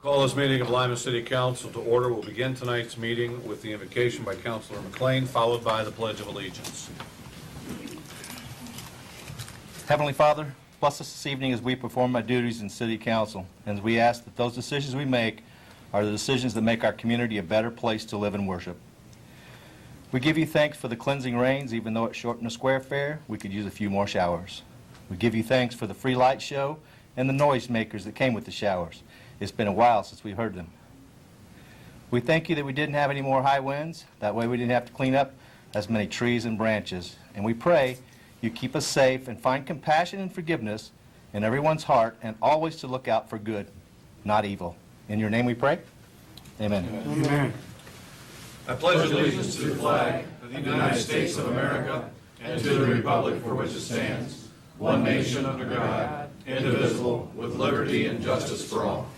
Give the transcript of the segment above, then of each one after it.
Call this meeting of Lima City Council to order. We'll begin tonight's meeting with the invocation by Councilor McLean, followed by the Pledge of Allegiance. Heavenly Father, bless us this evening as we perform our duties in City Council, and as we ask that those decisions we make are the decisions that make our community a better place to live and worship. We give you thanks for the cleansing rains. Even though it shortened the square fair, we could use a few more showers. We give you thanks for the free light show and the noise makers that came with the showers. It's been a while since we've heard them. We thank you that we didn't have any more high winds. That way we didn't have to clean up as many trees and branches. And we pray you keep us safe and find compassion and forgiveness in everyone's heart, and always to look out for good, not evil. In your name we pray. Amen. Amen. I pledge allegiance to the flag of the United States of America and to the republic for which it stands, one nation under God, indivisible, with liberty and justice for all.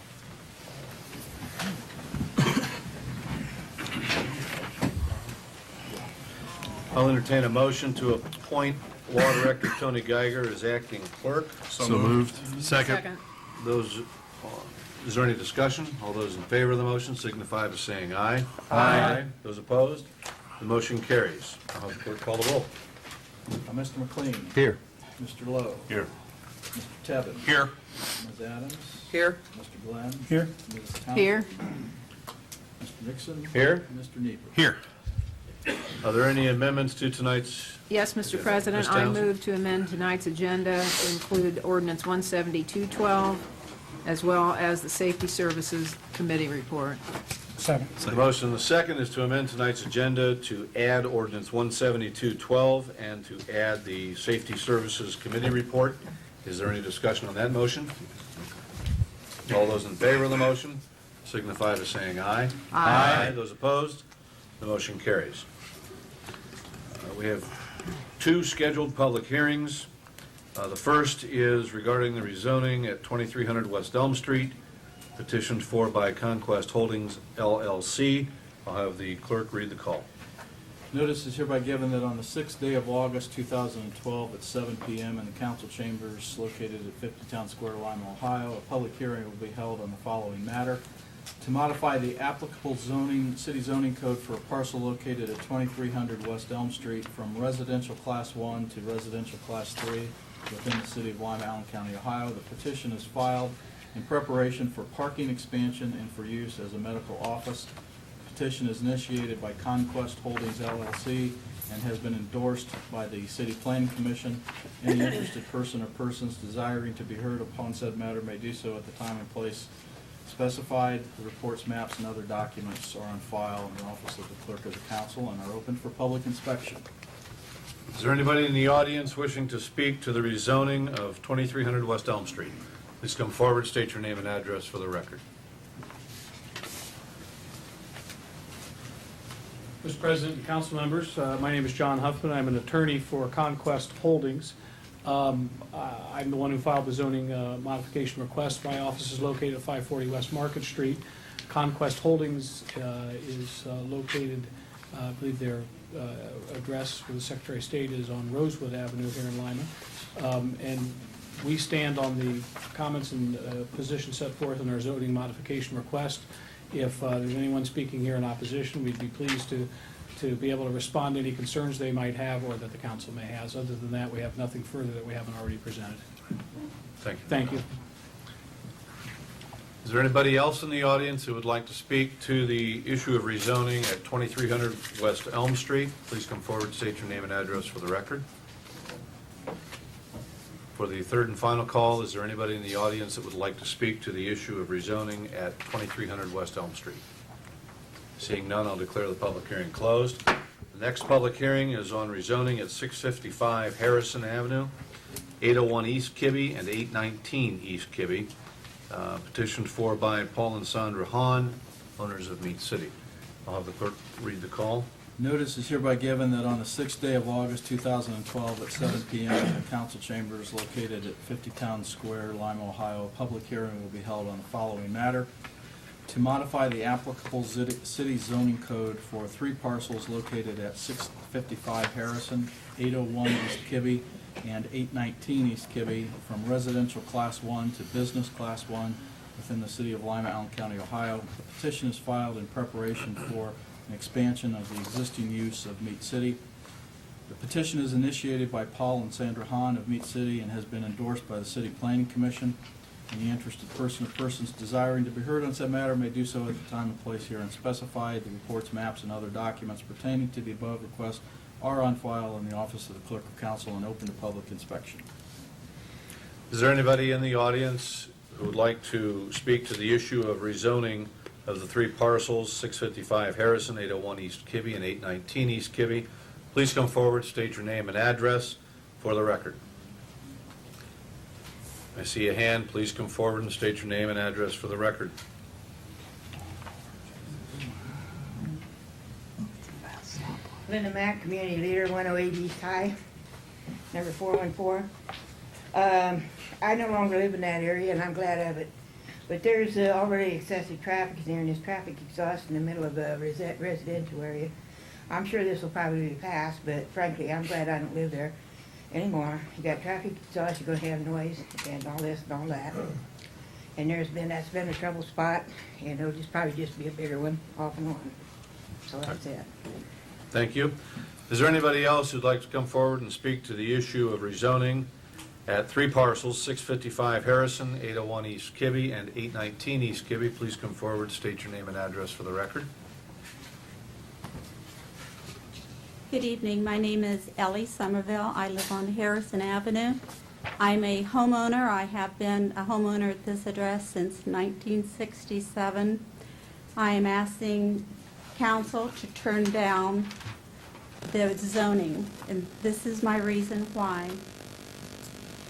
I'll entertain a motion to appoint Law Director Tony Geiger as acting clerk. So moved. Second. Is there any discussion? All those in favor of the motion signify by saying aye. Aye. Those opposed? The motion carries. I'll have the clerk call the roll. Mr. McLean. Here. Mr. Lowe. Here. Mr. Tevin. Here. Ms. Adams. Here. Mr. Glenn. Here. Ms. Townsend. Here. Mr. Nixon. Here. Mr. Nieper. Here. Are there any amendments to tonight's? Yes, Mr. President, Ms. I Townsend? move to amend tonight's agenda to include Ordinance 172-12, as well as the Safety Services Committee report. Second. The motion and the second is to amend tonight's agenda to add Ordinance 172-12 and to add the Safety Services Committee report. Is there any discussion on that motion? All those in favor of the motion signify by saying aye. Aye. Those opposed? The motion carries. We have two scheduled public hearings. The first is regarding the rezoning at 2300 West Elm Street, petitioned for by Conquest Holdings, LLC. I'll have the clerk read the call. Notice is hereby given that on the 6th day of August 2012 at 7 p.m. in the council chambers located at 50 Town Square, Lima, Ohio, a public hearing will be held on the following matter: to modify the applicable city zoning code for a parcel located at 2300 West Elm Street from residential class 1 to residential class 3 within the city of Lima, Allen County, Ohio. The petition is filed in preparation for parking expansion and for use as a medical office. The petition is initiated by Conquest Holdings, LLC, and has been endorsed by the City Planning Commission. Any interested person or persons desiring to be heard upon said matter may do so at the time and place specified. The reports, maps, and other documents are on file in the office of the clerk of the council and are open for public inspection. Is there anybody in the audience wishing to speak to the rezoning of 2300 West Elm Street? Please come forward, state your name and address for the record. Mr. President and council members, my name is John Huffman. I'm an attorney for Conquest Holdings. I'm the one who filed the zoning modification request. My office is located at 540 West Market Street. Conquest Holdings is located, I believe their address for the Secretary of State is on Rosewood Avenue here in Lima. And we stand on the comments and positions set forth in our zoning modification request. If there's anyone speaking here in opposition, we'd be pleased to be able to respond to any concerns they might have or that the council may have. Other than that, we have nothing further that we haven't already presented. Thank you. Thank you. Is there anybody else in the audience who would like to speak to the issue of rezoning at 2300 West Elm Street? Please come forward, state your name and address for the record. For the third and final call, is there anybody in the audience that would like to speak to the issue of rezoning at 2300 West Elm Street? Seeing none, I'll declare the public hearing closed. The next public hearing is on rezoning at 655 Harrison Avenue, 801 East Kibbe, and 819 East Kibbe. Petitioned for by Paul and Sandra Hahn, owners of Meat City. I'll have the clerk read the call. Notice is hereby given that on the 6th day of August 2012 at 7 p.m. in the council chambers located at 50 Town Square, Lima, Ohio, a public hearing will be held on the following matter: to modify the applicable city zoning code for 3 parcels located at 655 Harrison, 801 East Kibbe, and 819 East Kibbe from residential class 1 to business class 1 within the city of Lima, Allen County, Ohio. The petition is filed in preparation for an expansion of the existing use of Meat City. The petition is initiated by Paul and Sandra Hahn of Meat City and has been endorsed by the City Planning Commission. Any interested person or persons desiring to be heard on said matter may do so at the time and place herein specified. The reports, maps, and other documents pertaining to the above request are on file in the office of the Clerk of Council and open to public inspection. Is there anybody in the audience who would like to speak to the issue of rezoning of the three parcels, 655 Harrison, 801 East Kibbe, and 819 East Kibbe? Please come forward, state your name and address for the record. I see a hand. Please come forward and state your name and address for the record. Linda Mack, Community Leader, 108 East High, number 414. I no longer live in that area, and I'm glad of it. But there's already excessive traffic there, and there's traffic exhaust in the middle of the residential area. I'm sure this will probably be passed, but frankly, I'm glad I don't live there anymore. You got traffic exhaust, you're going to have noise, and all this and all that. And that's been a trouble spot, and it'll probably just be a bigger one off and on. So that's it. Thank you. Is there anybody else who'd like to come forward and speak to the issue of rezoning at three parcels, 655 Harrison, 801 East Kibbe, and 819 East Kibbe? Please come forward, state your name and address for the record. Good evening. My name is Ellie Somerville. I live on Harrison Avenue. I'm a homeowner. I have been a homeowner at this address since 1967. I am asking council to turn down the zoning, and this is my reason why.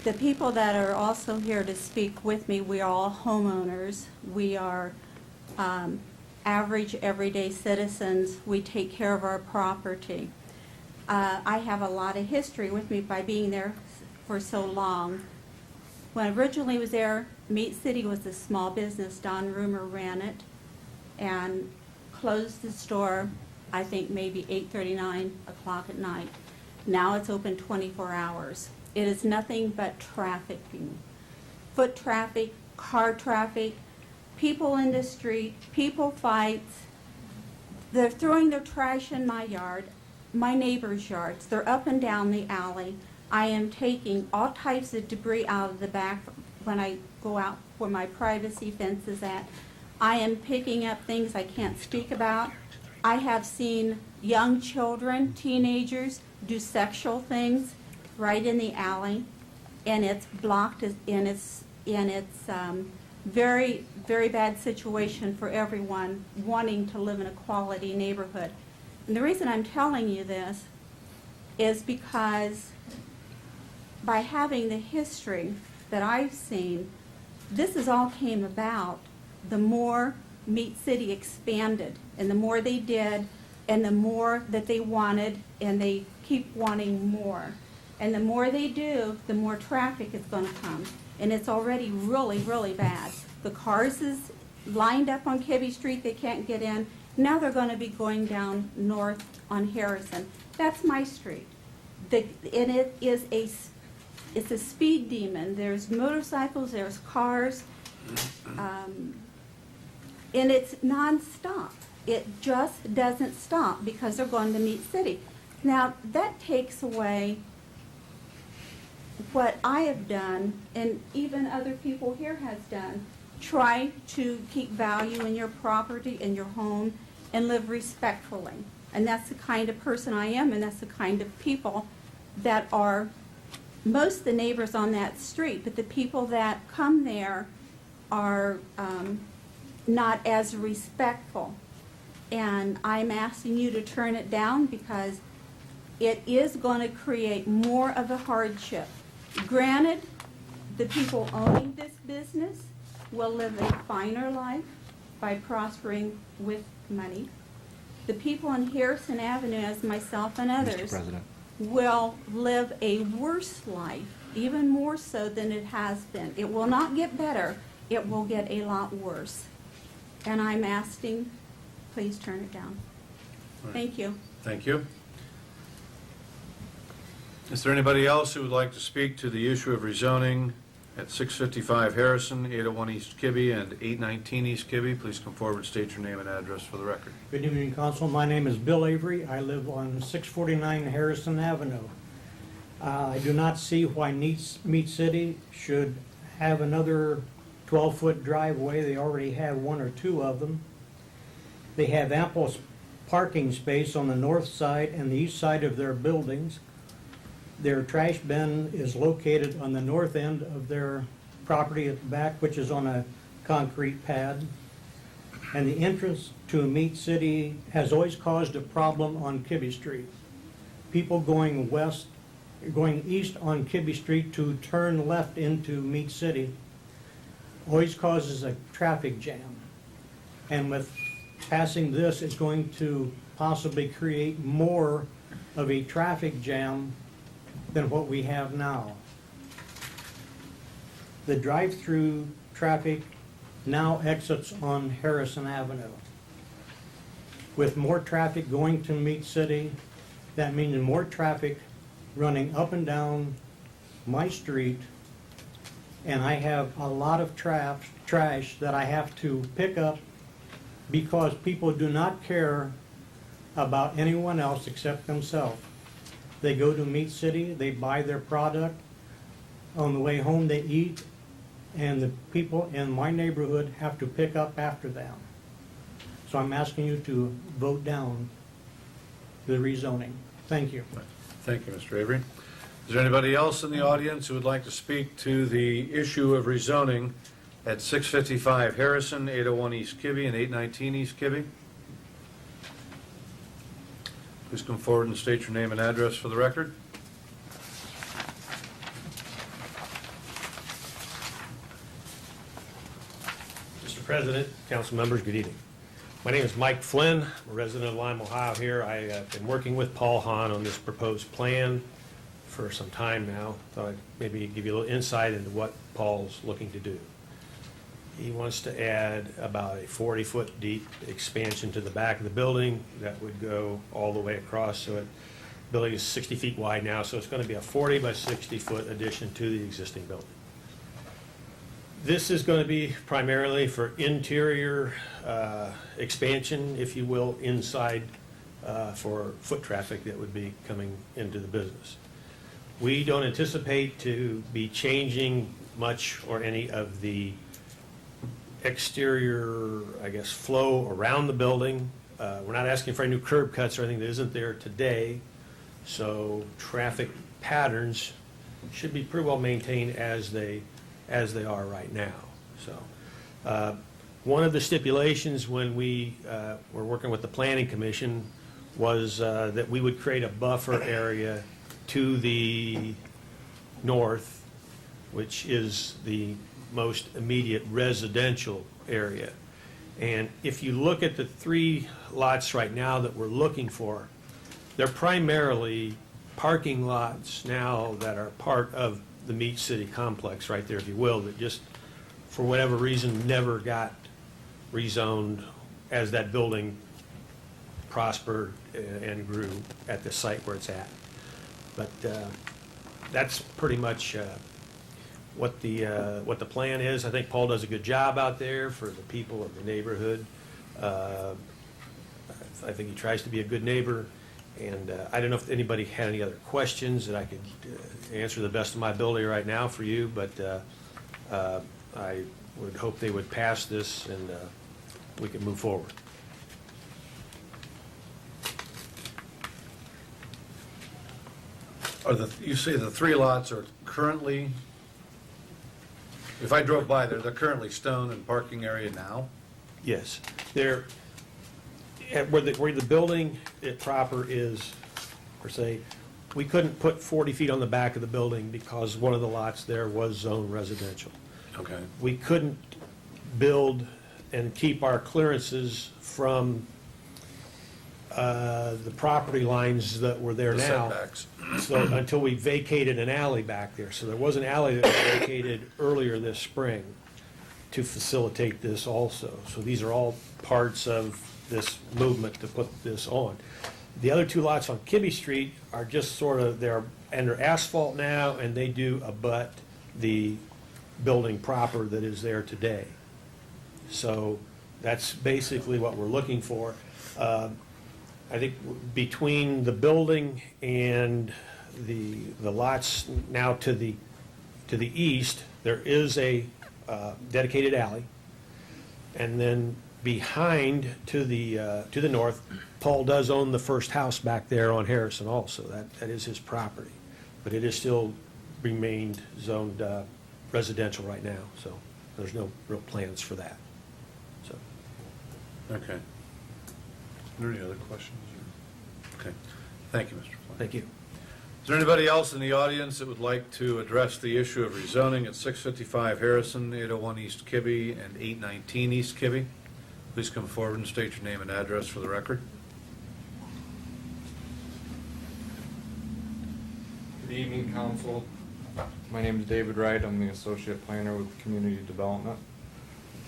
The people that are also here to speak with me, we are all homeowners. We are average, everyday citizens. We take care of our property. I have a lot of history with me by being there for so long. When I originally was there, Meat City was a small business. Don Roomer ran it and closed the store, I think maybe 8:30, 9 o'clock at night. Now it's open 24 hours. It is nothing but trafficking. Foot traffic, car traffic, people in the street, people fights. They're throwing their trash in my yard, my neighbor's yards. They're up and down the alley. I am taking all types of debris out of the back when I go out where my privacy fence is at. I am picking up things I can't speak about. I have seen young children, teenagers, do sexual things right in the alley, and it's blocked, and it's very, very bad situation for everyone wanting to live in a quality neighborhood. And the reason I'm telling you this is because by having the history that I've seen, this is all came about the more Meat City expanded, and the more they did, and the more that they wanted, and they keep wanting more. And the more they do, the more traffic is going to come. And it's already really, really bad. The cars is lined up on Kibbe Street, they can't get in. Now they're going to be going down north on Harrison. That's my street. And it's a speed demon. There's motorcycles, there's cars, and it's nonstop. It just doesn't stop because they're going to Meat City. Now that takes away what I have done, and even other people here has done. Try to keep value in your property, in your home, and live respectfully. And that's the kind of person I am, and that's the kind of people that are most of the neighbors on that street. But the people that come there are not as respectful. And I'm asking you to turn it down because it is going to create more of a hardship. Granted, the people owning this business will live a finer life by prospering with money. The people on Harrison Avenue, as myself and others, will live a worse life, even more so than it has been. It will not get better. It will get a lot worse. And I'm asking, please turn it down. Right. Thank you. Thank you. Is there anybody else who would like to speak to the issue of rezoning at 655 Harrison, 801 East Kibbe, and 819 East Kibbe. Please come forward and state your name and address for the record. Good evening, Council. My name is Bill Avery. I live on 649 Harrison Avenue. I do not see why Meat City should have another 12-foot driveway. They already have one or two of them. They have ample parking space on the north side and the east side of their buildings. Their trash bin is located on the north end of their property at the back, which is on a concrete pad. And the entrance to Meat City has always caused a problem on Kibbe Street. People going east on Kibbe Street to turn left into Meat City always causes a traffic jam. And with passing this, it's going to possibly create more of a traffic jam than what we have now. The drive-through traffic now exits on Harrison Avenue. With more traffic going to Meat City, that means more traffic running up and down my street, and I have a lot of trash that I have to pick up because people do not care about anyone else except themselves. They go to Meat City, they buy their product, on the way home they eat, and the people in my neighborhood have to pick up after them. So I'm asking you to vote down the rezoning. Thank you. Thank you, Mr. Avery. Is there anybody else in the audience who would like to speak to the issue of rezoning at 655 Harrison, 801 East Kibbe, and 819 East Kibbe? Please come forward and state your name and address for the record. Mr. President, council members, good evening. My name is Mike Flynn. I'm a resident of Lima, Ohio here. I've been working with Paul Hahn on this proposed plan for some time now. Thought I'd maybe give you a little insight into what Paul's looking to do. He wants to add about a 40-foot deep expansion to the back of the building that would go all the way across. So the building is 60 feet wide now, so it's going to be a 40 by 60 foot addition to the existing building. This is going to be primarily for interior expansion, if you will, inside for foot traffic that would be coming into the business. We don't anticipate to be changing much or any of the exterior, I guess, flow around the building. We're not asking for any new curb cuts or anything that isn't there today. So traffic patterns should be pretty well maintained as they are right now. So one of the stipulations when we were working with the Planning Commission was that we would create a buffer area to the north, which is the most immediate residential area. And if you look at the three lots right now that we're looking for, they're primarily parking lots now that are part of the Meat City complex right there, if you will, that just for whatever reason never got rezoned as that building prospered and grew at the site where it's at. But that's pretty much what the plan is. I think Paul does a good job out there for the people of the neighborhood. I think he tries to be a good neighbor, and I don't know if anybody had any other questions that I could answer to the best of my ability right now for you, but I would hope they would pass this and we can move forward. You say the three lots are currently, if I drove by there, they're currently stone and parking area now? Yes, they're where the building proper is, per se. We couldn't put 40 feet on the back of the building because one of the lots there was zoned residential. Okay. We couldn't build and keep our clearances from the property lines that were there The now. setbacks. So until we vacated an alley back there. So there was an alley that was vacated earlier this spring to facilitate this also. So these are all parts of this movement to put this on. The other two lots on Kibbe Street are just sort of, they're under asphalt now, and they do abut the building proper that is there today. So that's basically what we're looking for. I think between the building and the lots now to the east, there is a dedicated alley. And then behind to the north, Paul does own the first house back there on Harrison also. That is his property. But it is still remained zoned residential right now, so there's no real plans for that. So, Okay. Are there any other questions? Okay. Thank you, Mr. Flynn. thank you. Is there anybody else in the audience that would like to address the issue of rezoning at 655 Harrison, 801 East Kibbe, and 819 East Kibbe? Please come forward and state your name and address for the record. Good evening, Council. My name is David Wright. I'm the Associate Planner with Community Development.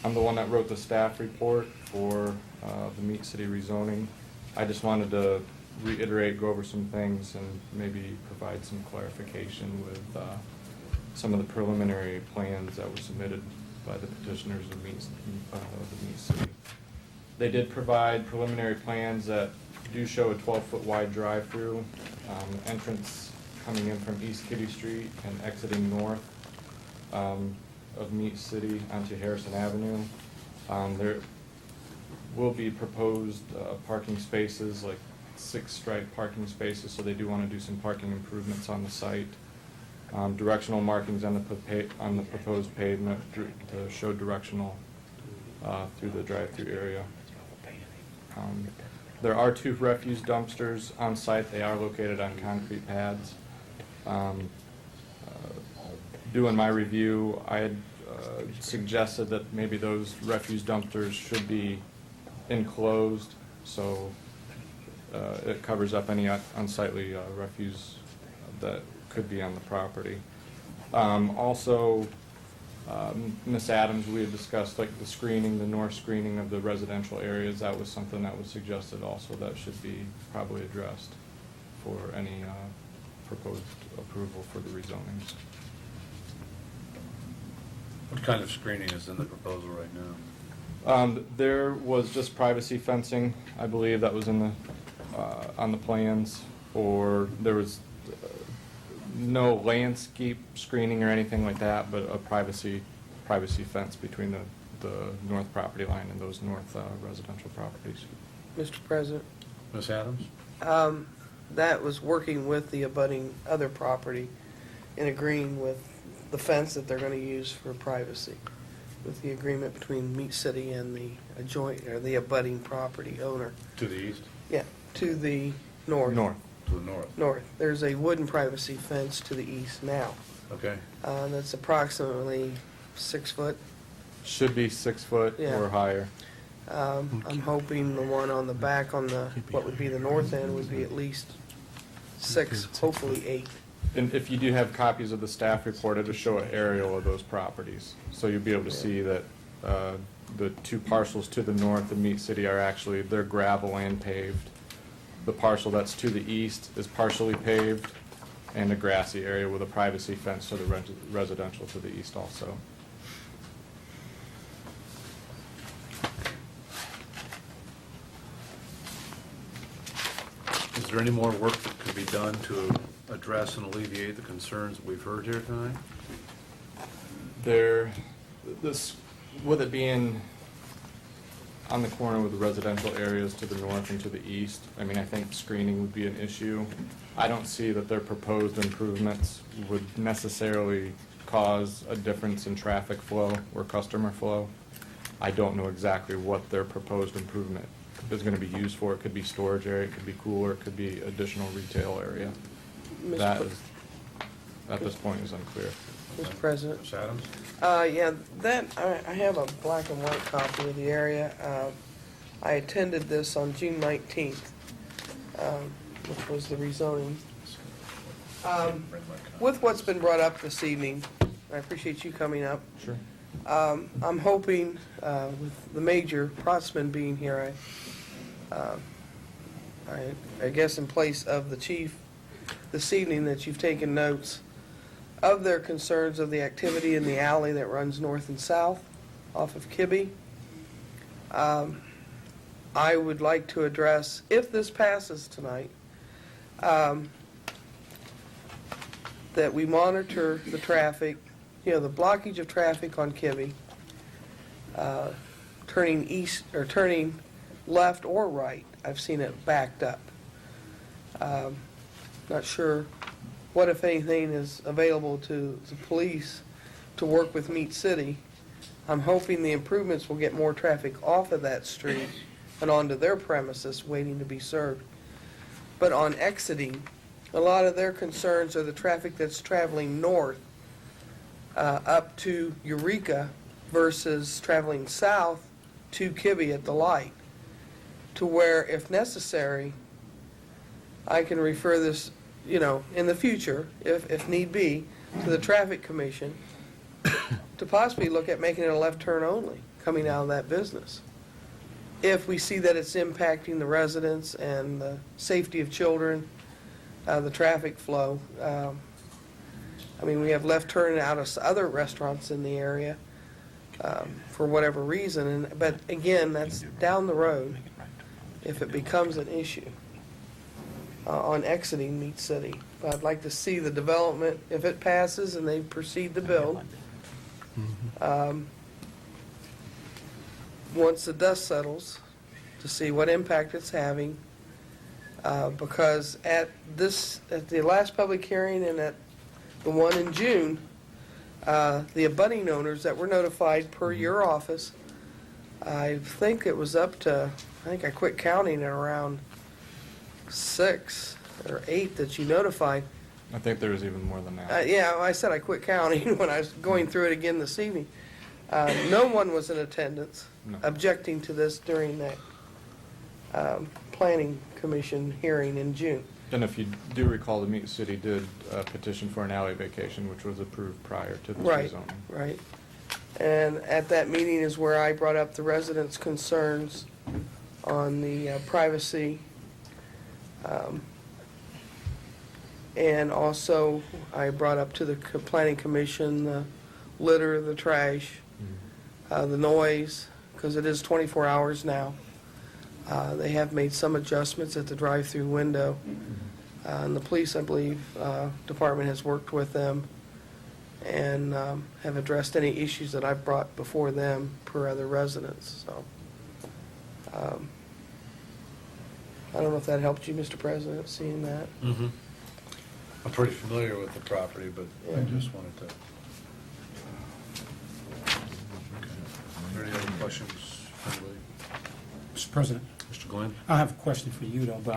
I'm the one that wrote the staff report for the Meat City rezoning. I just wanted to reiterate, go over some things, and maybe provide some clarification with some of the preliminary plans that were submitted by the petitioners of the Meat City. They did provide preliminary plans that do show a 12-foot wide drive-through, entrance coming in from East Kitty Street and exiting north of Meat City onto Harrison Avenue. There will be proposed parking spaces, like 6 striped parking spaces, so they do want to do some parking improvements on the site. Directional markings on the proposed pavement to show directional through the drive-through area. There are 2 refuse dumpsters on site. They are located on concrete pads. Doing my review, I had suggested that maybe those refuse dumpsters should be enclosed, so it covers up any unsightly refuse that could be on the property. Also, Ms. Adams, we had discussed like the screening, the north screening of the residential areas. That was something that was suggested also that should be probably addressed for any proposed approval for the rezonings. What kind of screening is in the proposal right now? There was just privacy fencing, I believe, that was in the on the plans, or there was no landscape screening or anything like that, but a privacy fence between the north property line and those north residential properties. Mr. President, Ms. Adams? that was working with the abutting other property and agreeing with the fence that they're going to use for privacy, with the agreement between Meat City and the adjoint, or the abutting property owner. To the east? Yeah, to the north. North. To the north. North. There's a wooden privacy fence to the east now. Okay. That's approximately 6 foot. Should be 6 foot Yeah. or higher. I'm hoping the one on the back on the, what would be the north end would be at least 6, hopefully 8. And if you do have copies of the staff report, it'll show an aerial of those properties. So you'll be able to see that the 2 parcels to the north of Meat City are actually, they're gravel and paved. The parcel that's to the east is partially paved and a grassy area with a privacy fence to the residential to the east also. Is there any more work that could be done to address and alleviate the concerns that we've heard here tonight? With it being on the corner with the residential areas to the north and to the east, I mean, I think screening would be an issue. I don't see that their proposed improvements would necessarily cause a difference in traffic flow or customer flow. I don't know exactly what their proposed improvement is going to be used for. It could be storage area, it could be cooler, it could be additional retail area. That is, at this point, is unclear. Mr. President. Ms. Adams? Yeah, I have a black and white copy of the area. I attended this on June 19th, which was the rezoning. With what's been brought up this evening, I appreciate you coming up. Sure. I'm hoping, with the Major Protzman being here, I guess in place of the chief this evening, that you've taken notes of their concerns of the activity in the alley that runs north and south off of Kibbe. I would like to address, if this passes tonight, that we monitor the traffic, the blockage of traffic on Kibbe, turning east or turning left or right. I've seen it backed up. Not sure what, if anything, is available to the police to work with Meat City. I'm hoping the improvements will get more traffic off of that street and onto their premises waiting to be served. But on exiting, a lot of their concerns are the traffic that's traveling north up to Eureka versus traveling south to Kibbe at the light, to where, if necessary, I can refer this, in the future, if need be, to the Traffic Commission to possibly look at making it a left turn only coming out of that business. If we see that it's impacting the residents and the safety of children, the traffic flow. We have left turn out of other restaurants in the area for whatever reason. But again, that's down the road if it becomes an issue on exiting Meat City. But I'd like to see the development, if it passes and they proceed to build, once the dust settles, to see what impact it's having. Because at the last public hearing and at the one in June, the abutting owners that were notified per your office, I think it was up to, I quit counting at around 6 or 8 that you notified. I think there was even more than that. I said I quit counting when I was going through it again this evening. No one was in attendance objecting to this during that planning commission hearing in June. And if you do recall, the Meat City did petition for an alley vacation, which was approved prior to this rezoning. Right. And at that meeting is where I brought up the residents' concerns on the privacy. And also, I brought up to the planning commission the litter, the trash, the noise, because it is 24 hours now. They have made some adjustments at the drive-through window. And the police, I believe, department has worked with them and have addressed any issues that I've brought before them per other residents. So, I don't know if that helped you, Mr. President, seeing that. Mm-hmm. I'm pretty familiar with the property, but I just wanted to. Okay. Are there any other questions? Anybody? Mr. President, Mr. Glenn? I have a question for you though, but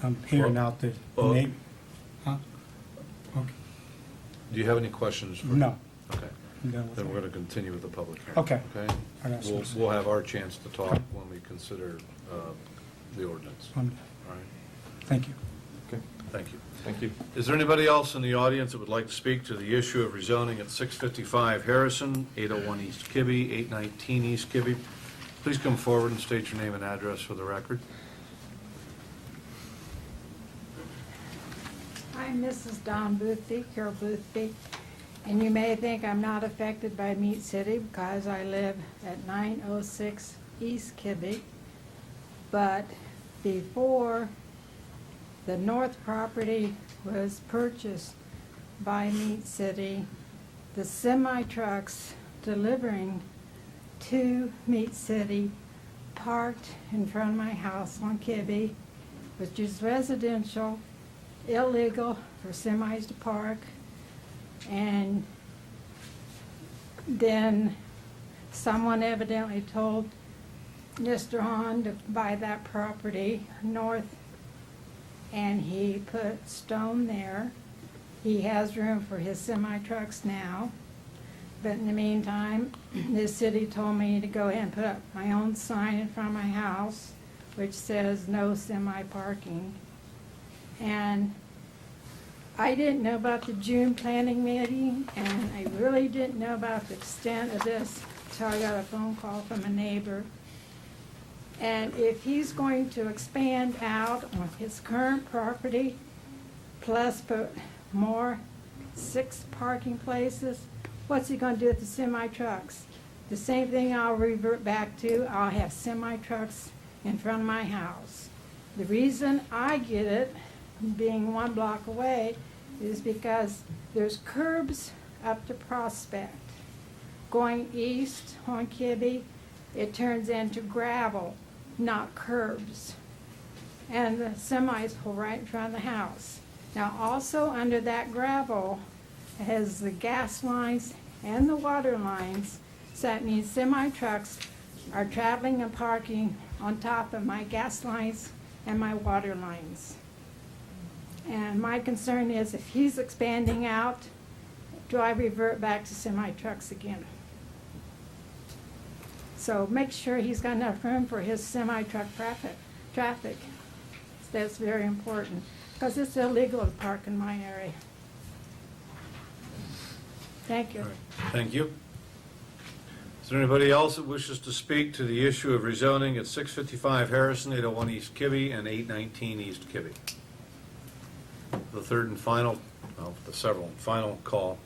I'm hearing out the name. Huh? Okay. Do you have any questions? No. Okay. I'm done with Then that. we're going to continue with the public hearing. Okay. Okay? I got some- We'll have our chance to talk when we consider the ordinance. I'm done. All right? Thank you. Okay, Thank you. thank you. Is there anybody else in the audience that would like to speak to the issue of rezoning at 655 Harrison, 801 East Kibbe, 819 East Kibbe? Please come forward and state your name and address for the record. I'm Mrs. Don Boothby, Carol Boothby, and you may think I'm not affected by Meat City because I live at 906 East Kibbe, but before the north property was purchased by Meat City, the semi-trucks delivering to Meat City parked in front of my house on Kibbe, which is residential, illegal for semis to park. And then someone evidently told Mr. Hahn to buy that property north, and he put stone there. He has room for his semi-trucks now. But in the meantime, the city told me to go ahead and put up my own sign in front of my house, which says no semi-parking. And I didn't know about the June planning meeting, and I really didn't know about the extent of this until I got a phone call from a neighbor. And if he's going to expand out on his current property, plus put more 6 parking places. What's he gonna do with the semi-trucks? The same thing I'll revert back to, I'll have semi-trucks in front of my house. The reason I get it, being 1 block away, is because there's curbs up to Prospect. Going east on Kibbe, it turns into gravel, not curbs. And the semis pull right in front of the house. Now also under that gravel has the gas lines and the water lines, so that means semi-trucks are traveling and parking on top of my gas lines and my water lines. And my concern is if he's expanding out, do I revert back to semi-trucks again? So make sure he's got enough room for his semi-truck traffic. That's very important, because it's illegal to park in my area. Thank you. All right. Thank you. Is there anybody else that wishes to speak to the issue of rezoning at 655 Harrison, 801 East Kibbe, and 819 East Kibbe? The third and final, well, the final call.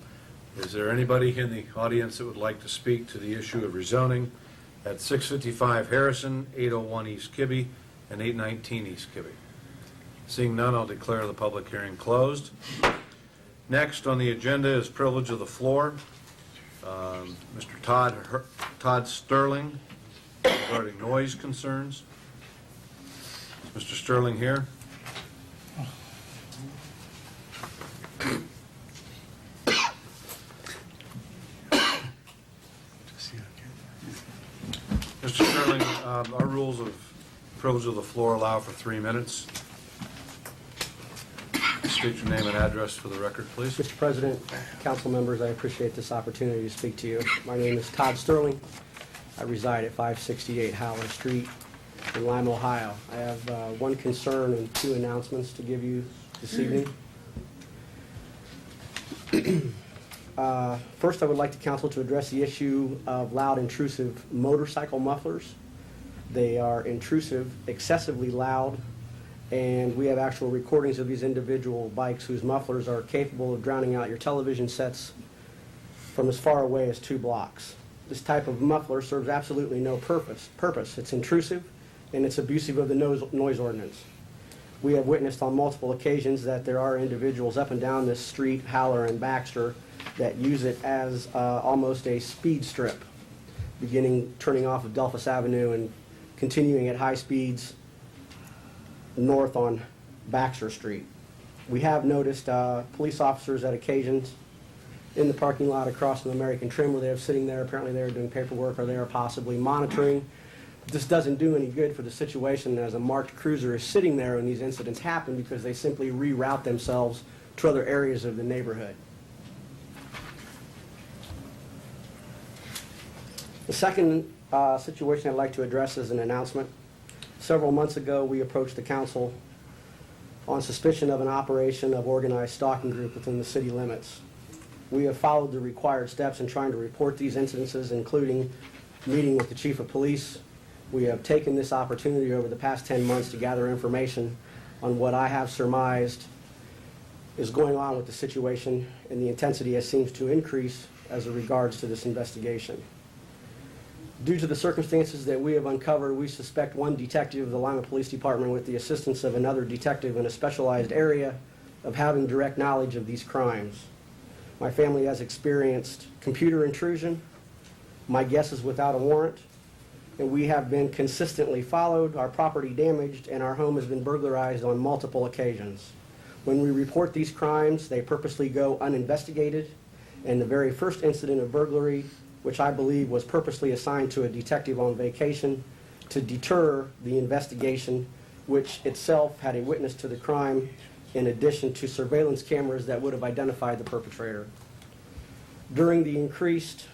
Is there anybody in the audience that would like to speak to the issue of rezoning at 655 Harrison, 801 East Kibbe, and 819 East Kibbe? Seeing none, I'll declare the public hearing closed. Next on the agenda is privilege of the floor. Mr. Todd Sterling regarding noise concerns. Is Mr. Sterling here? Mr. Sterling, our rules of privilege of the floor allow for 3 minutes. State your name and address for the record, please. Mr. President, council members, I appreciate this opportunity to speak to you. My name is Todd Sterling. I reside at 568 Howland Street in Lima, Ohio. I have one concern and 2 announcements to give you this evening. First, I would like the council to address the issue of loud, intrusive motorcycle mufflers. They are intrusive, excessively loud, and we have actual recordings of these individual bikes whose mufflers are capable of drowning out your television sets from as far away as 2 blocks. This type of muffler serves absolutely no purpose. It's intrusive, and it's abusive of the noise ordinance. We have witnessed on multiple occasions that there are individuals up and down this street, Howler and Baxter, that use it as almost a speed strip, turning off of Delphus Avenue and continuing at high speeds north on Baxter Street. We have noticed police officers at occasions in the parking lot across from American Trim where they're sitting there. Apparently they're doing paperwork or they are possibly monitoring. This doesn't do any good for the situation as a marked cruiser is sitting there when these incidents happen because they simply reroute themselves to other areas of the neighborhood. The second situation I'd like to address is an announcement. Several months ago, we approached the council on suspicion of an operation of organized stalking group within the city limits. We have followed the required steps in trying to report these incidences, including meeting with the chief of police. We have taken this opportunity over the past 10 months to gather information on what I have surmised is going on with the situation, and the intensity seems to increase as it regards to this investigation. Due to the circumstances that we have uncovered, we suspect one detective of the Lima Police Department, with the assistance of another detective in a specialized area, of having direct knowledge of these crimes. My family has experienced computer intrusion. My guess is without a warrant. And we have been consistently followed, our property damaged, and our home has been burglarized on multiple occasions. When we report these crimes, they purposely go uninvestigated. And the very first incident of burglary, which I believe was purposely assigned to a detective on vacation to deter the investigation, which itself had a witness to the crime in addition to surveillance cameras that would have identified the perpetrator. During the increased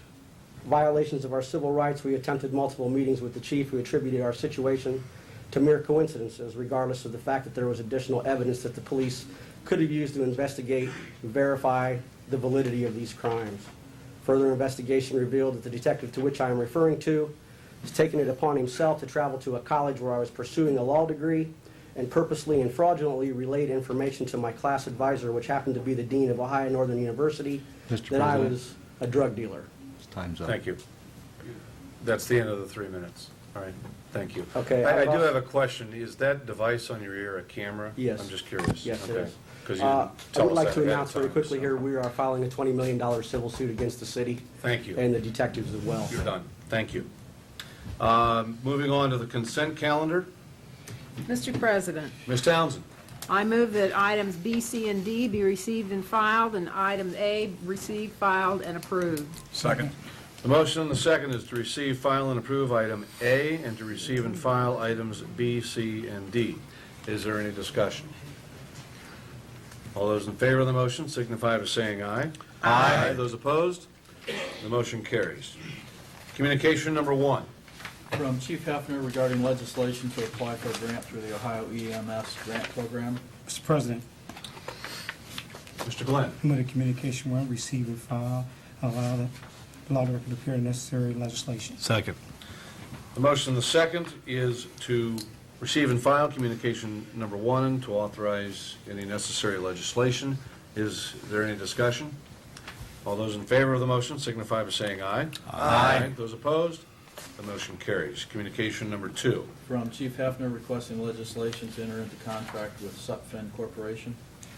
violations of our civil rights, we attempted multiple meetings with the chief, who attributed our situation to mere coincidences, regardless of the fact that there was additional evidence that the police could have used to investigate and verify the validity of these crimes. Further investigation revealed that the detective to which I am referring to has taken it upon himself to travel to a college where I was pursuing a law degree and purposely and fraudulently relayed information to my class advisor, which happened to be the dean of Ohio Northern University, Mr. that I President. was a drug dealer. Time's up. Thank you. That's the end of the 3 minutes. All right, thank you. Okay, I I've do also- have a question. Is that device on your ear a camera? Yes. I'm just curious. Yes, it Okay. is. 'Cause you I didn't tell would us like that to ahead of announce very time, quickly so- here, we are filing a $20 million civil suit against the city Thank you. and the detectives as well. You're done. Thank you. Moving on to the consent calendar. Mr. President, Ms. Townsend. I move that items B, C, and D be received and filed, and item A received, filed, and approved. Second. The motion and the second is to receive, file, and approve item A, and to receive and file items B, C, and D. Is there any discussion? All those in favor of the motion signify by saying aye. Aye. Those opposed? The motion carries. Communication number 1. From Chief Hefner regarding legislation to apply for a grant through the Ohio EMS grant program. Mr. President, Mr. Glenn. I move that communication one, receive and file, allow the law director to prepare necessary legislation. Second. The motion and the second is to receive and file communication number 1 to authorize any necessary legislation. Is there any discussion? All those in favor of the motion signify by saying aye. Aye. Those opposed? The motion carries. Communication number 2. From Chief Hefner requesting legislation to enter into contract with Sutphen Corporation.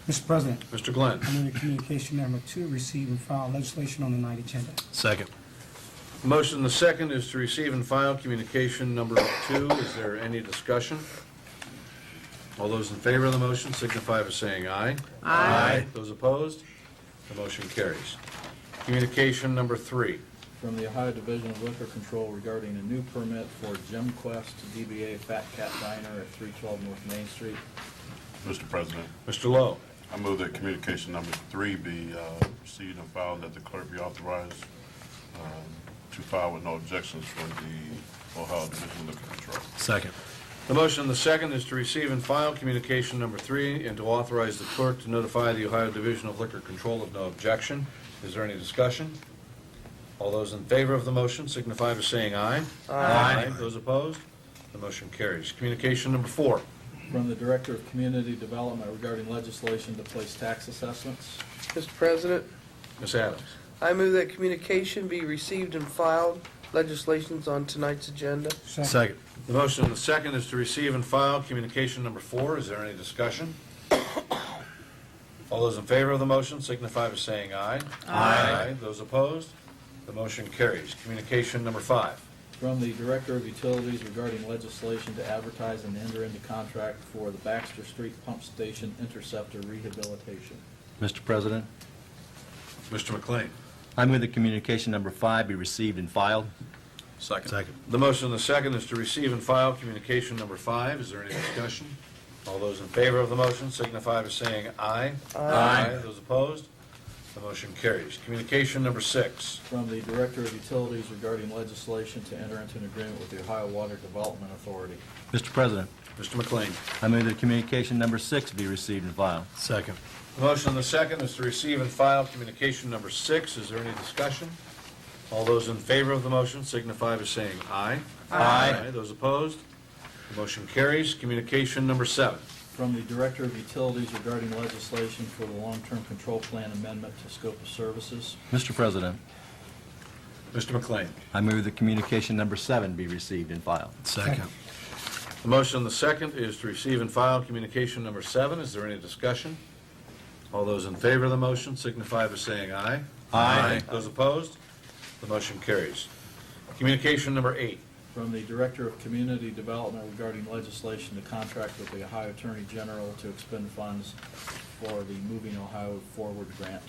Mr. President, Mr. Glenn. I move that communication number 2, receive and file legislation on the night agenda. Second. The motion and the second is to receive and file communication number 2. Is there any discussion? All those in favor of the motion signify by saying aye. Aye. Those opposed? The motion carries. Communication number 3. From the Ohio Division of Liquor Control regarding a new permit for Gem Quest DBA Fat Cat Diner at 312 North Main Street. Mr. President, Mr. Lowe. I move that communication number 3 be received and filed, that the clerk be authorized to file with no objections for the Ohio Division of Liquor Control. Second. The motion and the second is to receive and file communication number 3 and to authorize the clerk to notify the Ohio Division of Liquor Control of no objection. Is there any discussion? All those in favor of the motion signify by saying aye. Aye. Those opposed? The motion carries. Communication number 4. From the Director of Community Development regarding legislation to place tax assessments. Mr. President, Ms. Adams. I move that communication be received and filed. Legislation's on tonight's agenda. Second. The motion and the second is to receive and file communication number 4. Is there any discussion? All those in favor of the motion signify by saying aye. Aye. Those opposed? The motion carries. Communication number 5. From the Director of Utilities regarding legislation to advertise and enter into contract for the Baxter Street Pump Station Interceptor rehabilitation. Mr. President, Mr. McLean. I move that communication number 5 be received and filed. Second. The motion and the second is to receive and file communication number 5. Is there any discussion? All those in favor of the motion signify by saying aye. Aye. Those opposed? The motion carries. Communication number 6. From the Director of Utilities regarding legislation to enter into an agreement with the Ohio Water Development Authority. Mr. President, Mr. McLean. I move that communication number 6 be received and filed. Second. The motion and the second is to receive and file communication number 6. Is there any discussion? All those in favor of the motion signify by saying aye. Aye. Those opposed? The motion carries. Communication number 7. From the Director of Utilities regarding legislation for the long-term control plan amendment to scope of services. Mr. President, Mr. McLean. I move that communication number 7 be received and filed. Second. The motion and the second is to receive and file communication number 7. Is there any discussion? All those in favor of the motion signify by saying aye. Aye. Those opposed? The motion carries. Communication number 8. From the Director of Community Development regarding legislation to contract with the Ohio Attorney General to expend funds for the Moving Ohio Forward grant.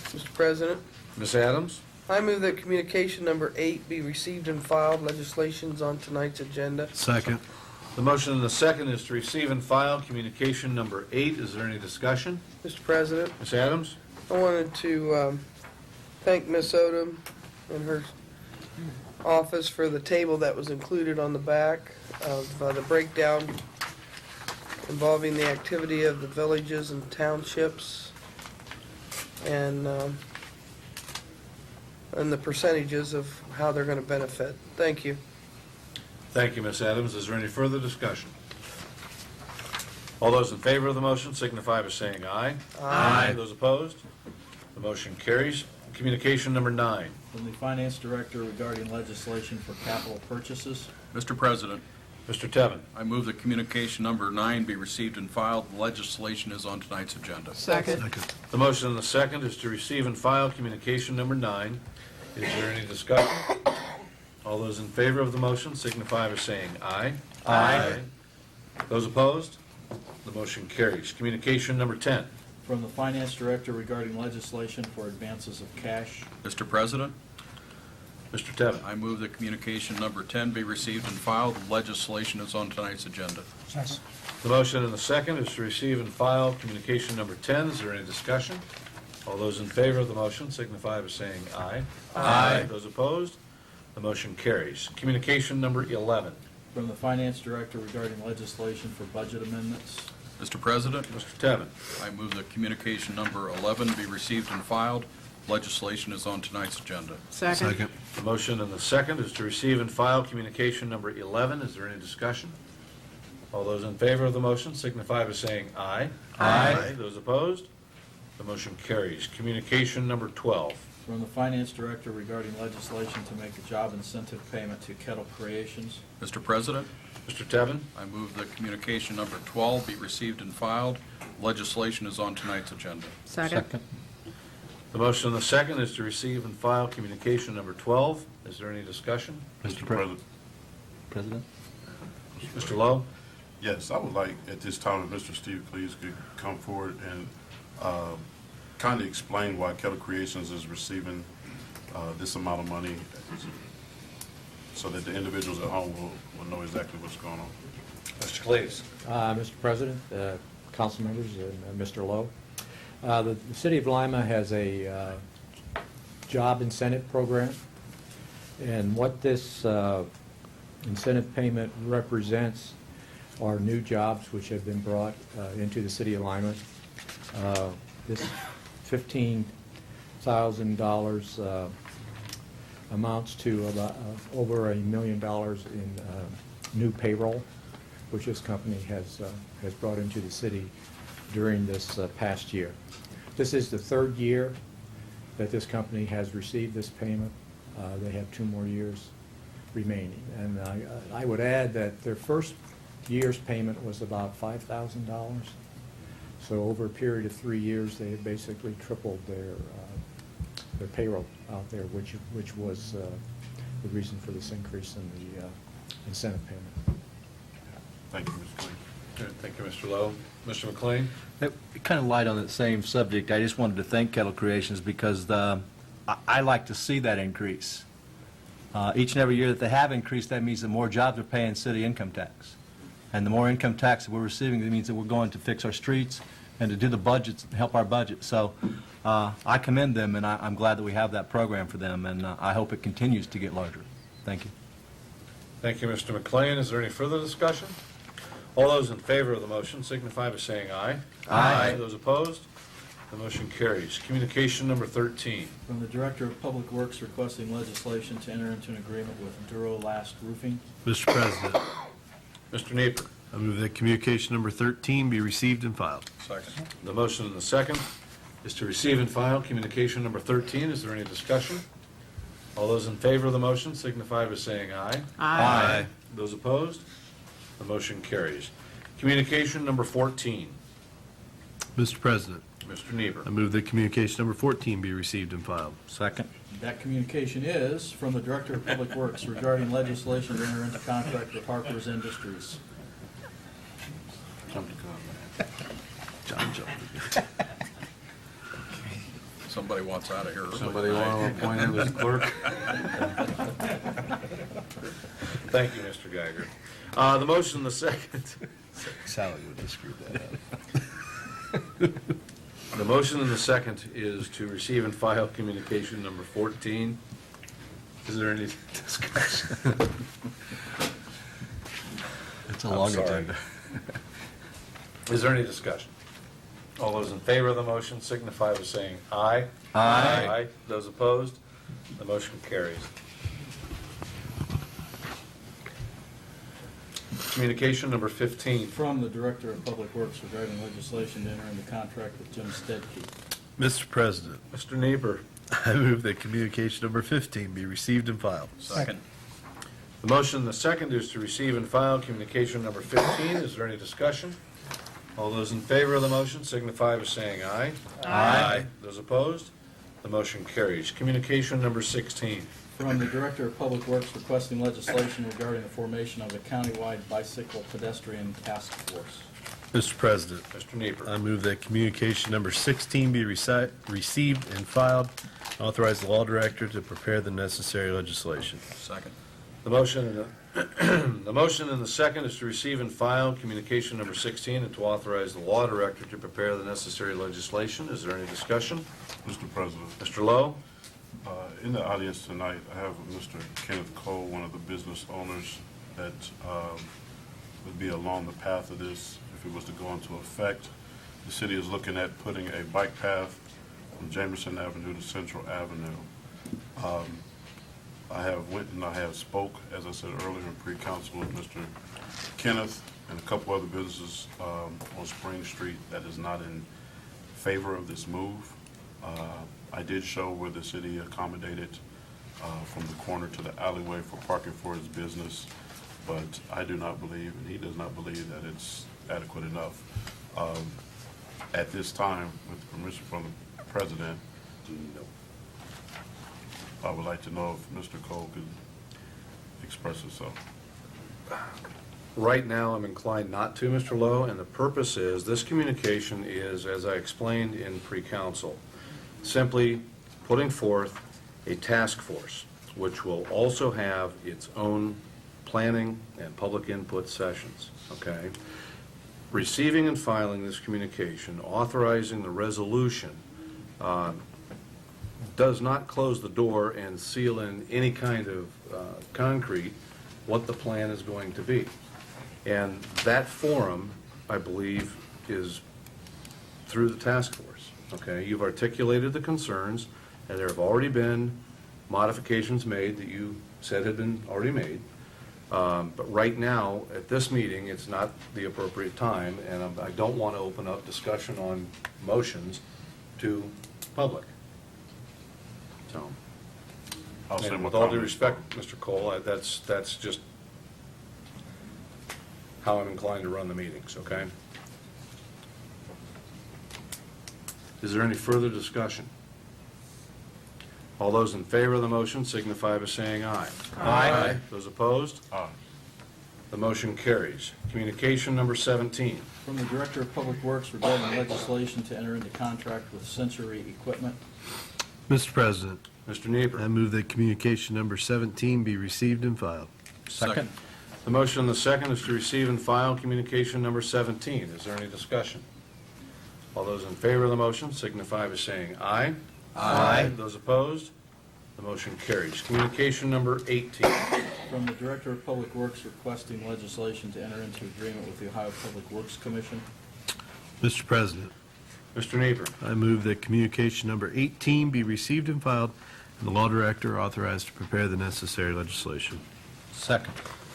Mr. President, Ms. Adams. I move that communication number 8 be received and filed. Legislation's on tonight's agenda. Second. The motion and the second is to receive and file communication number 8. Is there any discussion? Mr. President, Ms. Adams? I wanted to thank Miss Odom and her office for the table that was included on the back of the breakdown involving the activity of the villages and townships and the percentages of how they're going to benefit. Thank you. Thank you, Ms. Adams. Is there any further discussion? All those in favor of the motion signify by saying aye. Aye. Those opposed? The motion carries. Communication number 9. From the Finance Director regarding legislation for capital purchases. Mr. President, Mr. Tevin. I move that communication number 9 be received and filed. The legislation is on tonight's agenda. Second. The motion and the second is to receive and file communication number 9. Is there any discussion? All those in favor of the motion signify by saying aye. Aye. Those opposed? The motion carries. Communication number 10. From the Finance Director regarding legislation for advances of cash. Mr. President, Mr. Tevin. I move that communication number 10 be received and filed. The legislation is on tonight's agenda. Yes. The motion and the second is to receive and file communication number 10. Is there any discussion? All those in favor of the motion signify by saying aye. Aye. Those opposed? The motion carries. Communication number 11. From the Finance Director regarding legislation for budget amendments. Mr. President, Mr. Tevin. I move that communication number 11 be received and filed. Legislation is on tonight's agenda. Second. The motion and the second is to receive and file communication number 11. Is there any discussion? All those in favor of the motion signify by saying aye. Aye. Those opposed? The motion carries. Communication number 12. From the Finance Director regarding legislation to make a job incentive payment to Kettle Creations. Mr. President, Mr. Tevin. I move that communication number 12 be received and filed. Legislation is on tonight's agenda. Second. The motion and the second is to receive and file communication number 12. Is there any discussion? Mr. President. President? Mr. Lowe? Yes, I would like at this time if Mr. Steve Cleese could come forward and kind of explain why Kettle Creations is receiving this amount of money so that the individuals at home will know exactly what's going on. Mr. Cleese. Mr. President, council members, and Mr. Lowe. The City of Lima has a job incentive program, and what this incentive payment represents are new jobs which have been brought into the City of Lima. This $15,000 amounts to about over $1 million in new payroll, which this company has brought into the city during this past year. This is the third year that this company has received this payment. They have 2 more years remaining. And I would add that their first year's payment was about $5,000. So over a period of 3 years, they have basically tripled their payroll out there, which was the reason for this increase in the incentive payment. Thank you, Mr. Cleese. Good. Thank you, Mr. Lowe. Mr. McLean? Kind of light on that same subject. I just wanted to thank Kettle Creations because I like to see that increase. Each and every year that they have increased, that means that more jobs are paying city income tax. And the more income tax that we're receiving, that means that we're going to fix our streets and to do the budgets, help our budget. So I commend them, and I'm glad that we have that program for them, and I hope it continues to get larger. Thank you. Thank you, Mr. McLean. Is there any further discussion? All those in favor of the motion signify by saying aye. Aye. Those opposed? The motion carries. Communication number 13. From the Director of Public Works requesting legislation to enter into an agreement with Durolast Roofing. Mr. President, Mr. Nieper. I move that communication number 13 be received and filed. Second. The motion and the second is to receive and file communication number 13. Is there any discussion? All those in favor of the motion signify by saying aye. Aye. Those opposed? The motion carries. Communication number 14. Mr. President, Mr. Nieper. I move that communication number 14 be received and filed. Second. That communication is from the Director of Public Works regarding legislation to enter into contract with Harper's Industries. John jumped. Somebody wants out of here. Somebody want to appoint him as clerk? Thank you, Mr. Geiger. The motion and the second. Sally would have screwed that up. The motion and the second is to receive and file communication number 14. Is there any discussion? It's a I'm long sorry. agenda. Is there any discussion? All those in favor of the motion signify by saying aye. Aye. Those opposed? The motion carries. Communication number 15. From the Director of Public Works regarding legislation to enter into contract with Jim Stedke. Mr. President, Mr. Neighbor. I move that communication number 15 be received and filed. Second. The motion and the second is to receive and file communication number 15. Is there any discussion? All those in favor of the motion signify by saying aye. Aye. Those opposed? The motion carries. Communication number 16. From the Director of Public Works requesting legislation regarding the formation of a countywide bicycle pedestrian task force. Mr. President, Mr. Neighbor. I move that communication number 16 be received and filed, and authorize the law director to prepare the necessary legislation. Second. The motion the motion and the second is to receive and file communication number 16 and to authorize the law director to prepare the necessary legislation. Is there any discussion? Mr. President, Mr. Lowe? in the audience tonight, I have Mr. Kenneth Cole, one of the business owners that would be along the path of this if it was to go into effect. The city is looking at putting a bike path from Jamerson Avenue to Central Avenue. I have went and I have spoke, as I said earlier, in pre-council with Mr. Kenneth and a couple other businesses on Spring Street that is not in favor of this move. I did show where the city accommodated from the corner to the alleyway for parking for his business, but I do not believe, and he does not believe, that it's adequate enough. At this time, with permission from the president, I would like to know if Mr. Cole could express himself. Right now, I'm inclined not to, Mr. Lowe, and the purpose is, this communication is, as I explained in pre-council, simply putting forth a task force, which will also have its own planning and public input sessions, okay? Receiving and filing this communication, authorizing the resolution, does not close the door and seal in any kind of concrete what the plan is going to be. And that forum, I believe, is through the task force, okay? You've articulated the concerns, and there have already been modifications made that you said had been already made. But right now, at this meeting, it's not the appropriate time, and I don't want to open up discussion on motions to public. So, I'll say and my with all due comments. respect, Mr. Cole, that's just how I'm inclined to run the meetings, okay? Is there any further discussion? All those in favor of the motion signify by saying aye. Aye. Those opposed? Aye. The motion carries. Communication number 17. From the Director of Public Works regarding legislation to enter into contract with Century Equipment. Mr. President, Mr. Neighbor. I move that communication number 17 be received and filed. Second. The motion and the second is to receive and file communication number 17. Is there any discussion? All those in favor of the motion signify by saying aye. Aye. Those opposed? The motion carries. Communication number 18. From the Director of Public Works requesting legislation to enter into agreement with the Ohio Public Works Commission. Mr. President, Mr. Neighbor. I move that communication number 18 be received and filed, and the law director authorized to prepare the necessary legislation. Second.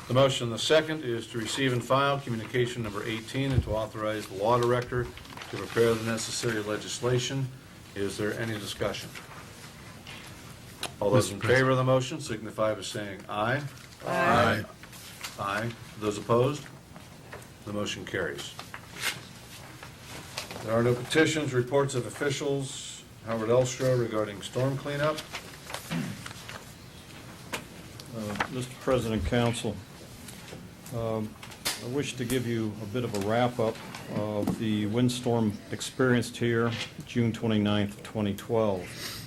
The motion and the second is to receive and file communication number 18 and to authorize the law director to prepare the necessary legislation. Is there any discussion? All those in favor of the motion signify by saying aye. Aye. Aye. Those opposed? The motion carries. There are no petitions, reports of officials. Howard Elstro regarding storm cleanup. Mr. President, Council, I wish to give you a bit of a wrap-up of the windstorm experienced here June 29th, 2012.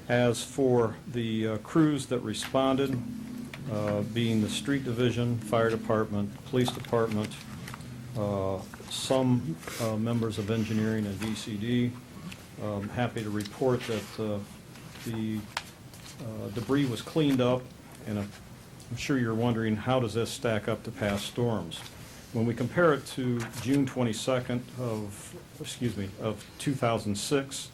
As for the crews that responded, being the Street Division, Fire Department, Police Department, some members of Engineering and VCD, I'm happy to report that the debris was cleaned up, and I'm sure you're wondering, how does this stack up to past storms? When we compare it to June 22nd of 2006,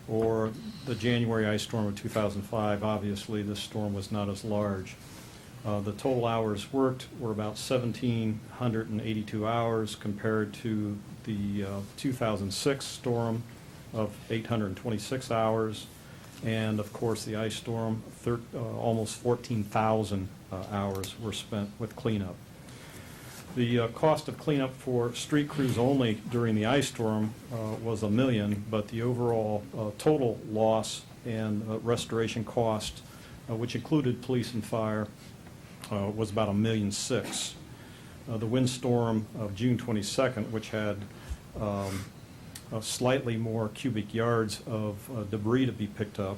or the January ice storm of 2005, obviously this storm was not as large. The total hours worked were about 1,782 hours compared to the 2006 storm of 826 hours. And of course, the ice storm, almost 14,000 hours were spent with cleanup. The cost of cleanup for street crews only during the ice storm was $1 million, but the overall total loss and restoration cost, which included police and fire, was about $1.6 million. The windstorm of June 22nd, which had slightly more cubic yards of debris to be picked up,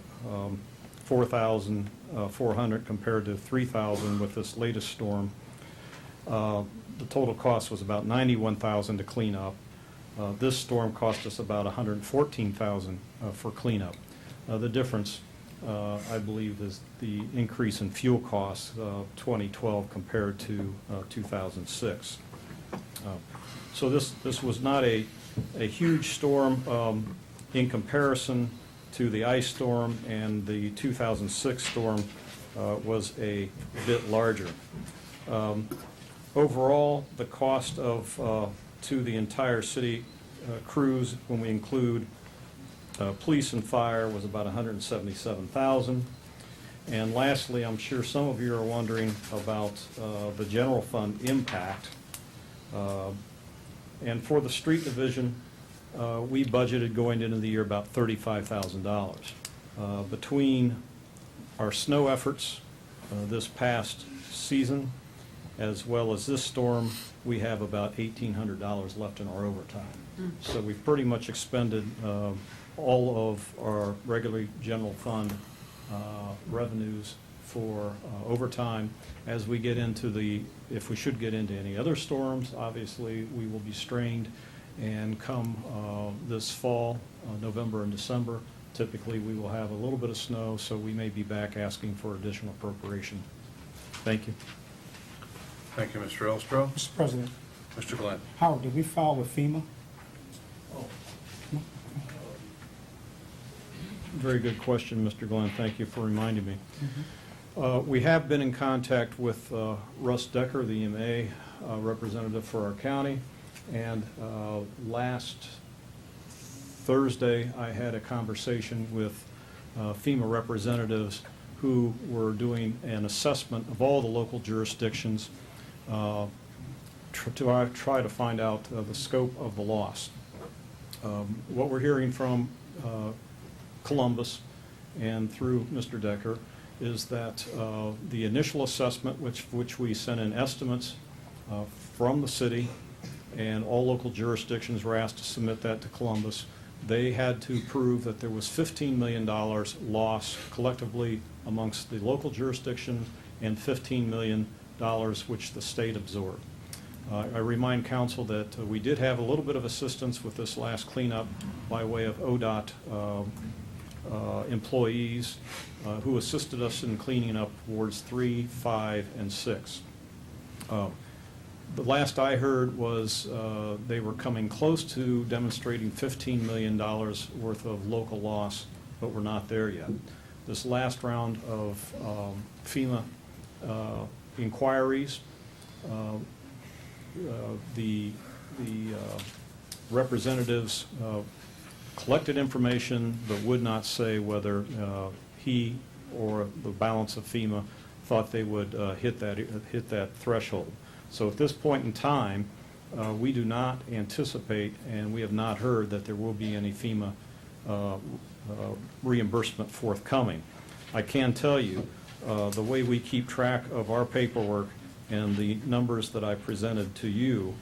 4,400 compared to 3,000 with this latest storm. The total cost was about $91,000 to clean up. This storm cost us about $114,000 for cleanup. The difference, I believe, is the increase in fuel costs 2012 compared to 2006. So this was not a huge storm in comparison to the ice storm, and the 2006 storm was a bit larger. Overall, the cost of to the entire city crews, when we include police and fire, was about $177,000. And lastly, I'm sure some of you are wondering about the general fund impact. And for the street division, we budgeted going into the year about $35,000. Between our snow efforts this past season, as well as this storm, we have about $1,800 left in our overtime. So we've pretty much expended all of our regular general fund revenues for overtime. As we get into if we should get into any other storms, obviously we will be strained, and come this fall, November and December, typically we will have a little bit of snow, so we may be back asking for additional appropriation. Thank you. Thank you, Mr. Elstro. Mr. President, Mr. Glenn. Howard, did we file with FEMA? Very good question, Mr. Glenn. Thank you for reminding me. We have been in contact with Russ Decker, the EMA representative for our county, and last Thursday I had a conversation with FEMA representatives who were doing an assessment of all the local jurisdictions to try to find out the scope of the loss. What we're hearing from Columbus and through Mr. Decker is that the initial assessment, which we sent in estimates from the city, and all local jurisdictions were asked to submit that to Columbus, they had to prove that there was $15 million loss collectively amongst the local jurisdiction and $15 million which the state absorbed. I remind council that we did have a little bit of assistance with this last cleanup by way of ODOT employees who assisted us in cleaning up wards 3, 5, and 6. The last I heard was they were coming close to demonstrating $15 million worth of local loss, but we're not there yet. This last round of FEMA inquiries, the representatives collected information but would not say whether he or the balance of FEMA thought they would hit that threshold. So at this point in time, we do not anticipate, and we have not heard that there will be any FEMA reimbursement forthcoming. I can tell you, the way we keep track of our paperwork and the numbers that I presented to you,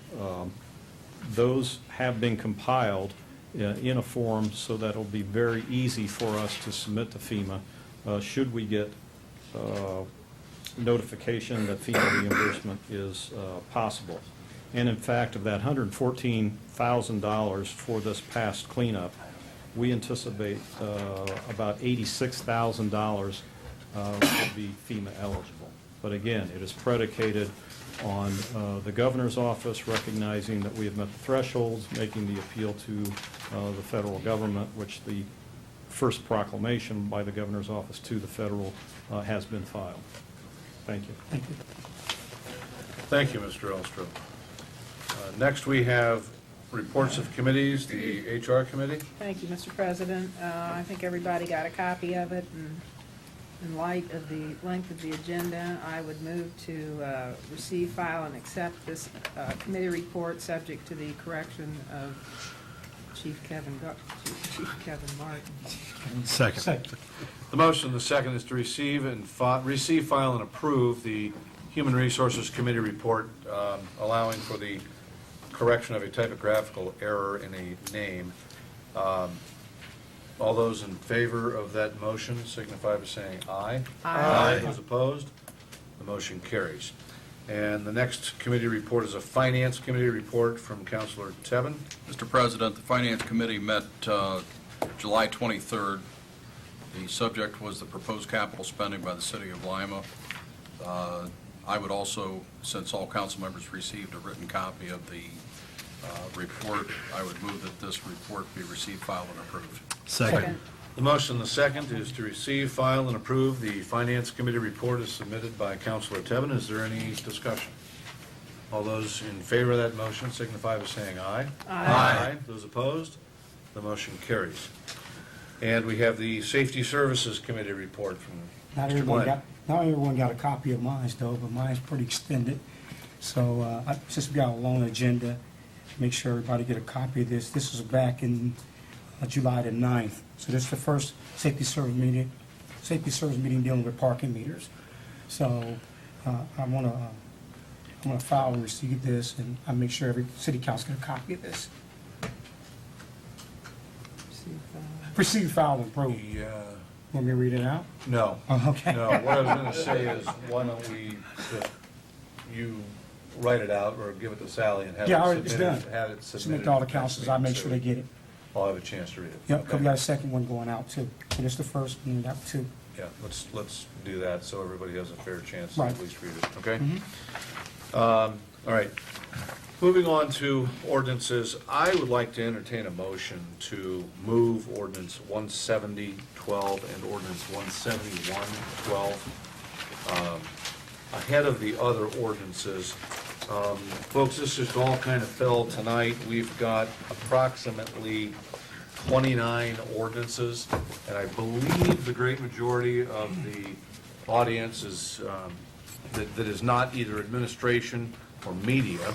those have been compiled in a form so that it'll be very easy for us to submit to FEMA should we get notification that FEMA reimbursement is possible. And in fact, of that $114,000 for this past cleanup, we anticipate about $86,000 will be FEMA eligible. But again, it is predicated on the governor's office recognizing that we have met the thresholds, making the appeal to the federal government, which the first proclamation by the governor's office to the federal has been filed. Thank you. Thank you. Thank you, Mr. Elstrom. Next, we have reports of committees, the HR Committee. Thank you, Mr. President. I think everybody got a copy of it, and in light of the length of the agenda, I would move to receive, file, and accept this committee report, subject to the correction of Chief Kevin Martin. Second. The motion, the second, is to receive, file, and approve the Human Resources Committee report allowing for the correction of a typographical error in a name. All those in favor of that motion signify by saying aye. Aye. Those opposed? The motion carries. And the next committee report is a Finance Committee report from Councilor Tevin. Mr. President, the Finance Committee met July 23rd. The subject was the proposed capital spending by the City of Lima. I would also, since all council members received a written copy of the report, I would move that this report be received, filed, and approved. Second. The motion, the second, is to receive, file, and approve the Finance Committee report as submitted by Councilor Tevin. Is there any discussion? All those in favor of that motion signify by saying aye. Aye. Those opposed? The motion carries. And we have the Safety Services Committee report from Not Mr. Glenn. everyone got a copy of mine, though, but mine's pretty extended. So since we got a long agenda, make sure everybody get a copy of this. This was back in July the 9th. So this is the first safety service meeting dealing with parking meters. So I want to file and receive this, and I make sure every city council get a copy of this. Receive, file, and approve. Want me to read it out? No. Oh, okay. No, what I was going to say is, why don't we, you write it out or give it to Sally and have Yeah, it already, it's submitted. done. Have it submitted. Submit to all the next councils. I meeting, make sure they get it. I'll have a chance to read it. Yep, because Okay. we got a second one going out too. So this is the first, and that two. Yeah, let's do that so everybody has a fair chance to Right. at least read it, okay? Mhm. All right. Moving on to ordinances, I would like to entertain a motion to move ordinance 170-12 and ordinance 171-12 ahead of the other ordinances. Folks, this just all kind of fell tonight. We've got approximately 29 ordinances, and I believe the great majority of the audience is, that is not either administration or media,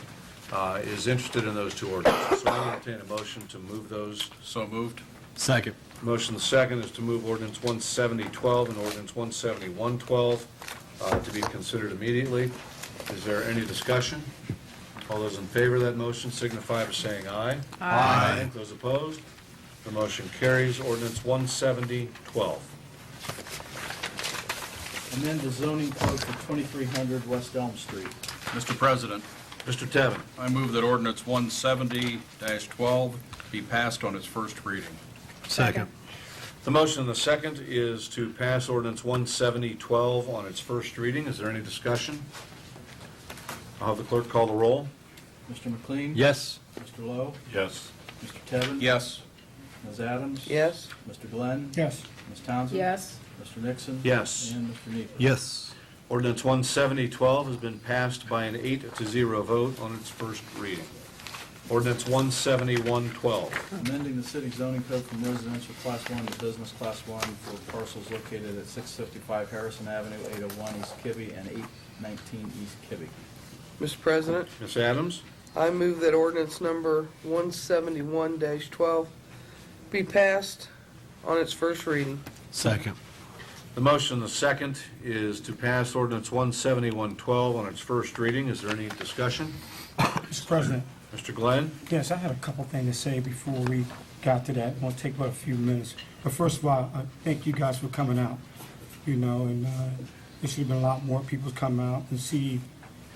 is interested in those two ordinances. So I entertain a motion to move those. So moved. Second. Motion the second is to move ordinance 170-12 and ordinance 171-12 to be considered immediately. Is there any discussion? All those in favor of that motion signify by saying aye. Aye. Those opposed? The motion carries. Ordinance 170-12. Amend the zoning code for 2300 West Elm Street. Mr. President, Mr. Tevin. I move that ordinance 170-12 be passed on its first reading. Second. The motion and the second is to pass ordinance 170-12 on its first reading. Is there any discussion? I'll have the clerk call the roll. Mr. McLean? Yes. Mr. Lowe? Yes. Mr. Tevin? Yes. Ms. Adams? Yes. Mr. Glenn? Yes. Ms. Townsend? Yes. Mr. Nixon? Yes. And Mr. Niebler? Yes. Ordinance 170-12 has been passed by an 8-0 vote on its first reading. Ordinance 171-12. Amending the city zoning code from residential class 1 to business class 1 for parcels located at 655 Harrison Avenue, 801 East Kibbe, and 819 East Kibbe. Mr. President, Ms. Adams? I move that ordinance number 171-12 be passed on its first reading. Second. The motion, the second, is to pass ordinance 171-12 on its first reading. Is there any discussion? Mr. President, Mr. Glenn? yes, I had a couple things to say before we got to that. It won't take but a few minutes. But first of all, I thank you guys for coming out, and there should have been a lot more people come out and see.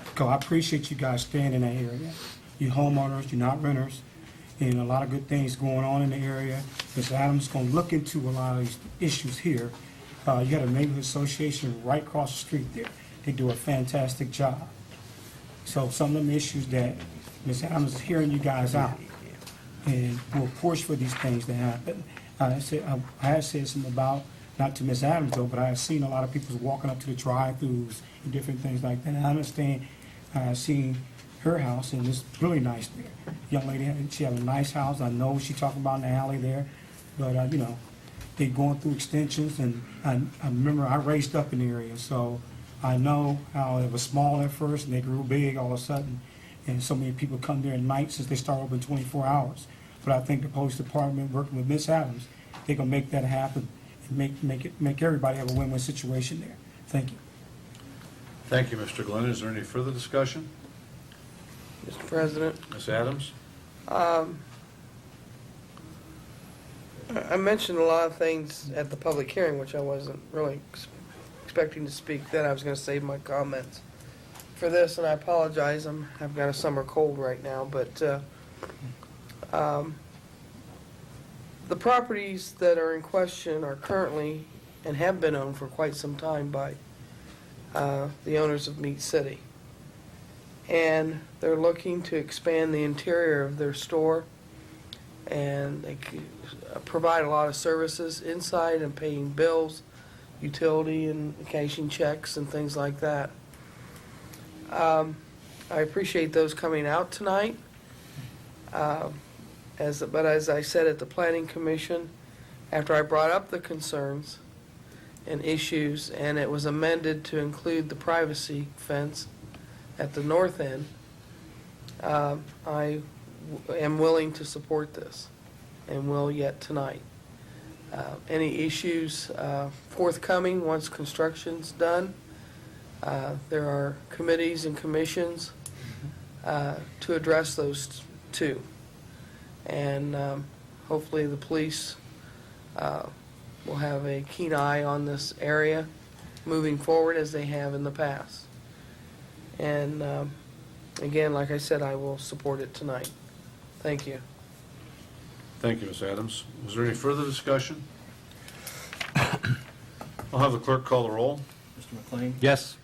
Because I appreciate you guys staying in that area. You're homeowners, you're not renters, and a lot of good things going on in the area. Ms. Adams is going to look into a lot of these issues here. You got a neighborhood association right across the street there. They do a fantastic job. So some of them issues that Ms. Adams is hearing you guys out, and we'll push for these things to happen. I had said something about not to Miss Adams though, but I have seen a lot of people walking up to the drive-throughs and different things like that. And I understand, seeing her house, and it's really nice there. Young lady, she has a nice house. I know what she's talking about in the alley there, but, you know, they're going through extensions, and I remember I raced up in the area, so I know how it was small at first, and they grew big all of a sudden, and so many people come there at night since they start open 24 hours. But I think the police department, working with Miss Adams, they're gonna make that happen and make everybody have a win-win situation there. Thank you. Thank you, Mr. Glenn. Is there any further discussion? Mr. President, Ms. Adams? I mentioned a lot of things at the public hearing, which I wasn't really expecting to speak then. I was going to save my comments for this, and I apologize. I've got a summer cold right now, but the properties that are in question are currently and have been owned for quite some time by the owners of Meat City. And they're looking to expand the interior of their store, and they provide a lot of services inside and paying bills, utility and cashing checks and things like that. I appreciate those coming out tonight. But as I said at the Planning Commission, after I brought up the concerns and issues, and it was amended to include the privacy fence at the north end, I am willing to support this and will yet tonight. Any issues forthcoming once construction's done, there are committees and commissions to address those too. And hopefully the police will have a keen eye on this area moving forward as they have in the past. And again, like I said, I will support it tonight. Thank you. Thank you, Ms. Adams. Was there any further discussion? I'll have the clerk call the roll. Mr. McLean? Yes.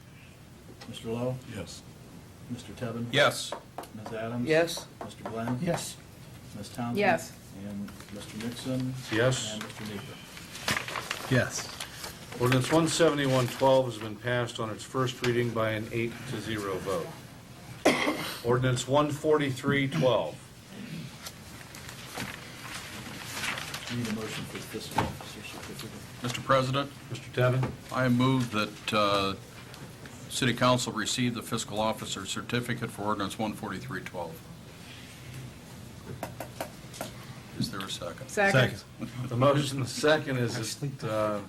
Mr. Lowe? Yes. Mr. Tevin? Yes. Ms. Adams? Yes? Mr. Glenn? Yes. Ms. Townsend? Yes. And Mr. Nixon? Yes. And Mr. Nieper. Yes. Ordinance 171-12 has been passed on its first reading by an 8-0 vote. Ordinance 143-12. Need a motion for the fiscal officer certificate. Mr. President, Mr. Tevin? I move that City Council receive the fiscal officer certificate for ordinance 143-12. Is there a second? Second. The motion, the second is that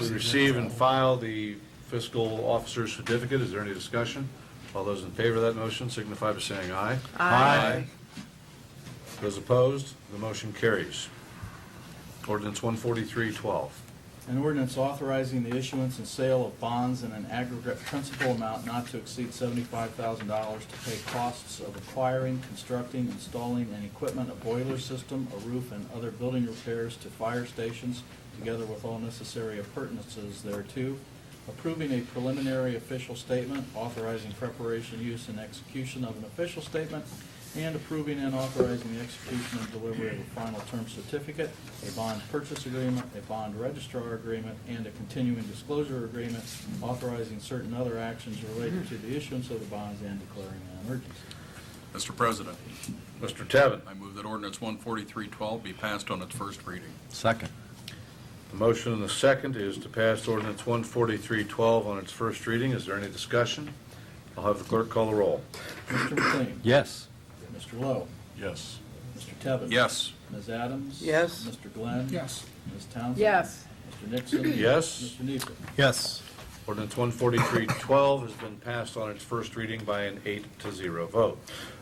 we receive and file the fiscal officer's certificate. Is there any discussion? All those in favor of that motion signify by saying aye. Aye. Those opposed, the motion carries. Ordinance 143-12. An ordinance authorizing the issuance and sale of bonds in an aggregate principal amount not to exceed $75,000 to pay costs of acquiring, constructing, installing, and equipment, a boiler system, a roof, and other building repairs to fire stations, together with all necessary appurtenances thereto, approving a preliminary official statement, authorizing preparation, use, and execution of an official statement, and approving and authorizing the execution and delivery of a final term certificate, a bond purchase agreement, a bond registrar agreement, and a continuing disclosure agreement, authorizing certain other actions related to the issuance of the bonds and declaring an emergency. Mr. President, Mr. Tevin? I move that ordinance 143-12 be passed on its first reading. Second. The motion and the second is to pass ordinance 143-12 on its first reading. Is there any discussion? I'll have the clerk call the roll. Mr. McLean? Yes. Mr. Lowe? Yes. Mr. Tevin? Yes. Ms. Adams? Yes. Mr. Glenn? Yes. Ms. Townsend? Yes. Mr. Nixon? Yes. Mr. Nieper. Yes. Ordinance 143-12 has been passed on its first reading by an 8-0 vote.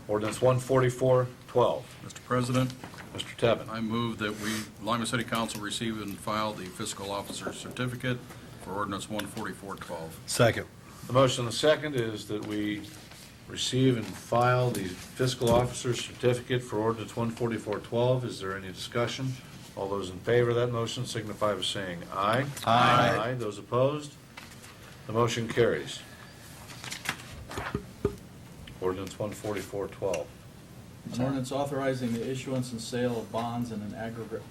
Ordinance 144-12. Mr. President, Mr. Tevin? I move that Lima City Council receive and file the fiscal officer certificate for ordinance 144-12. Second. The motion and the second is that we receive and file the fiscal officer's certificate for ordinance 144-12. Is there any discussion? All those in favor of that motion signify by saying aye. Aye. Those opposed? The motion carries. Ordinance 144-12. An ordinance authorizing the issuance and sale of bonds in an aggregate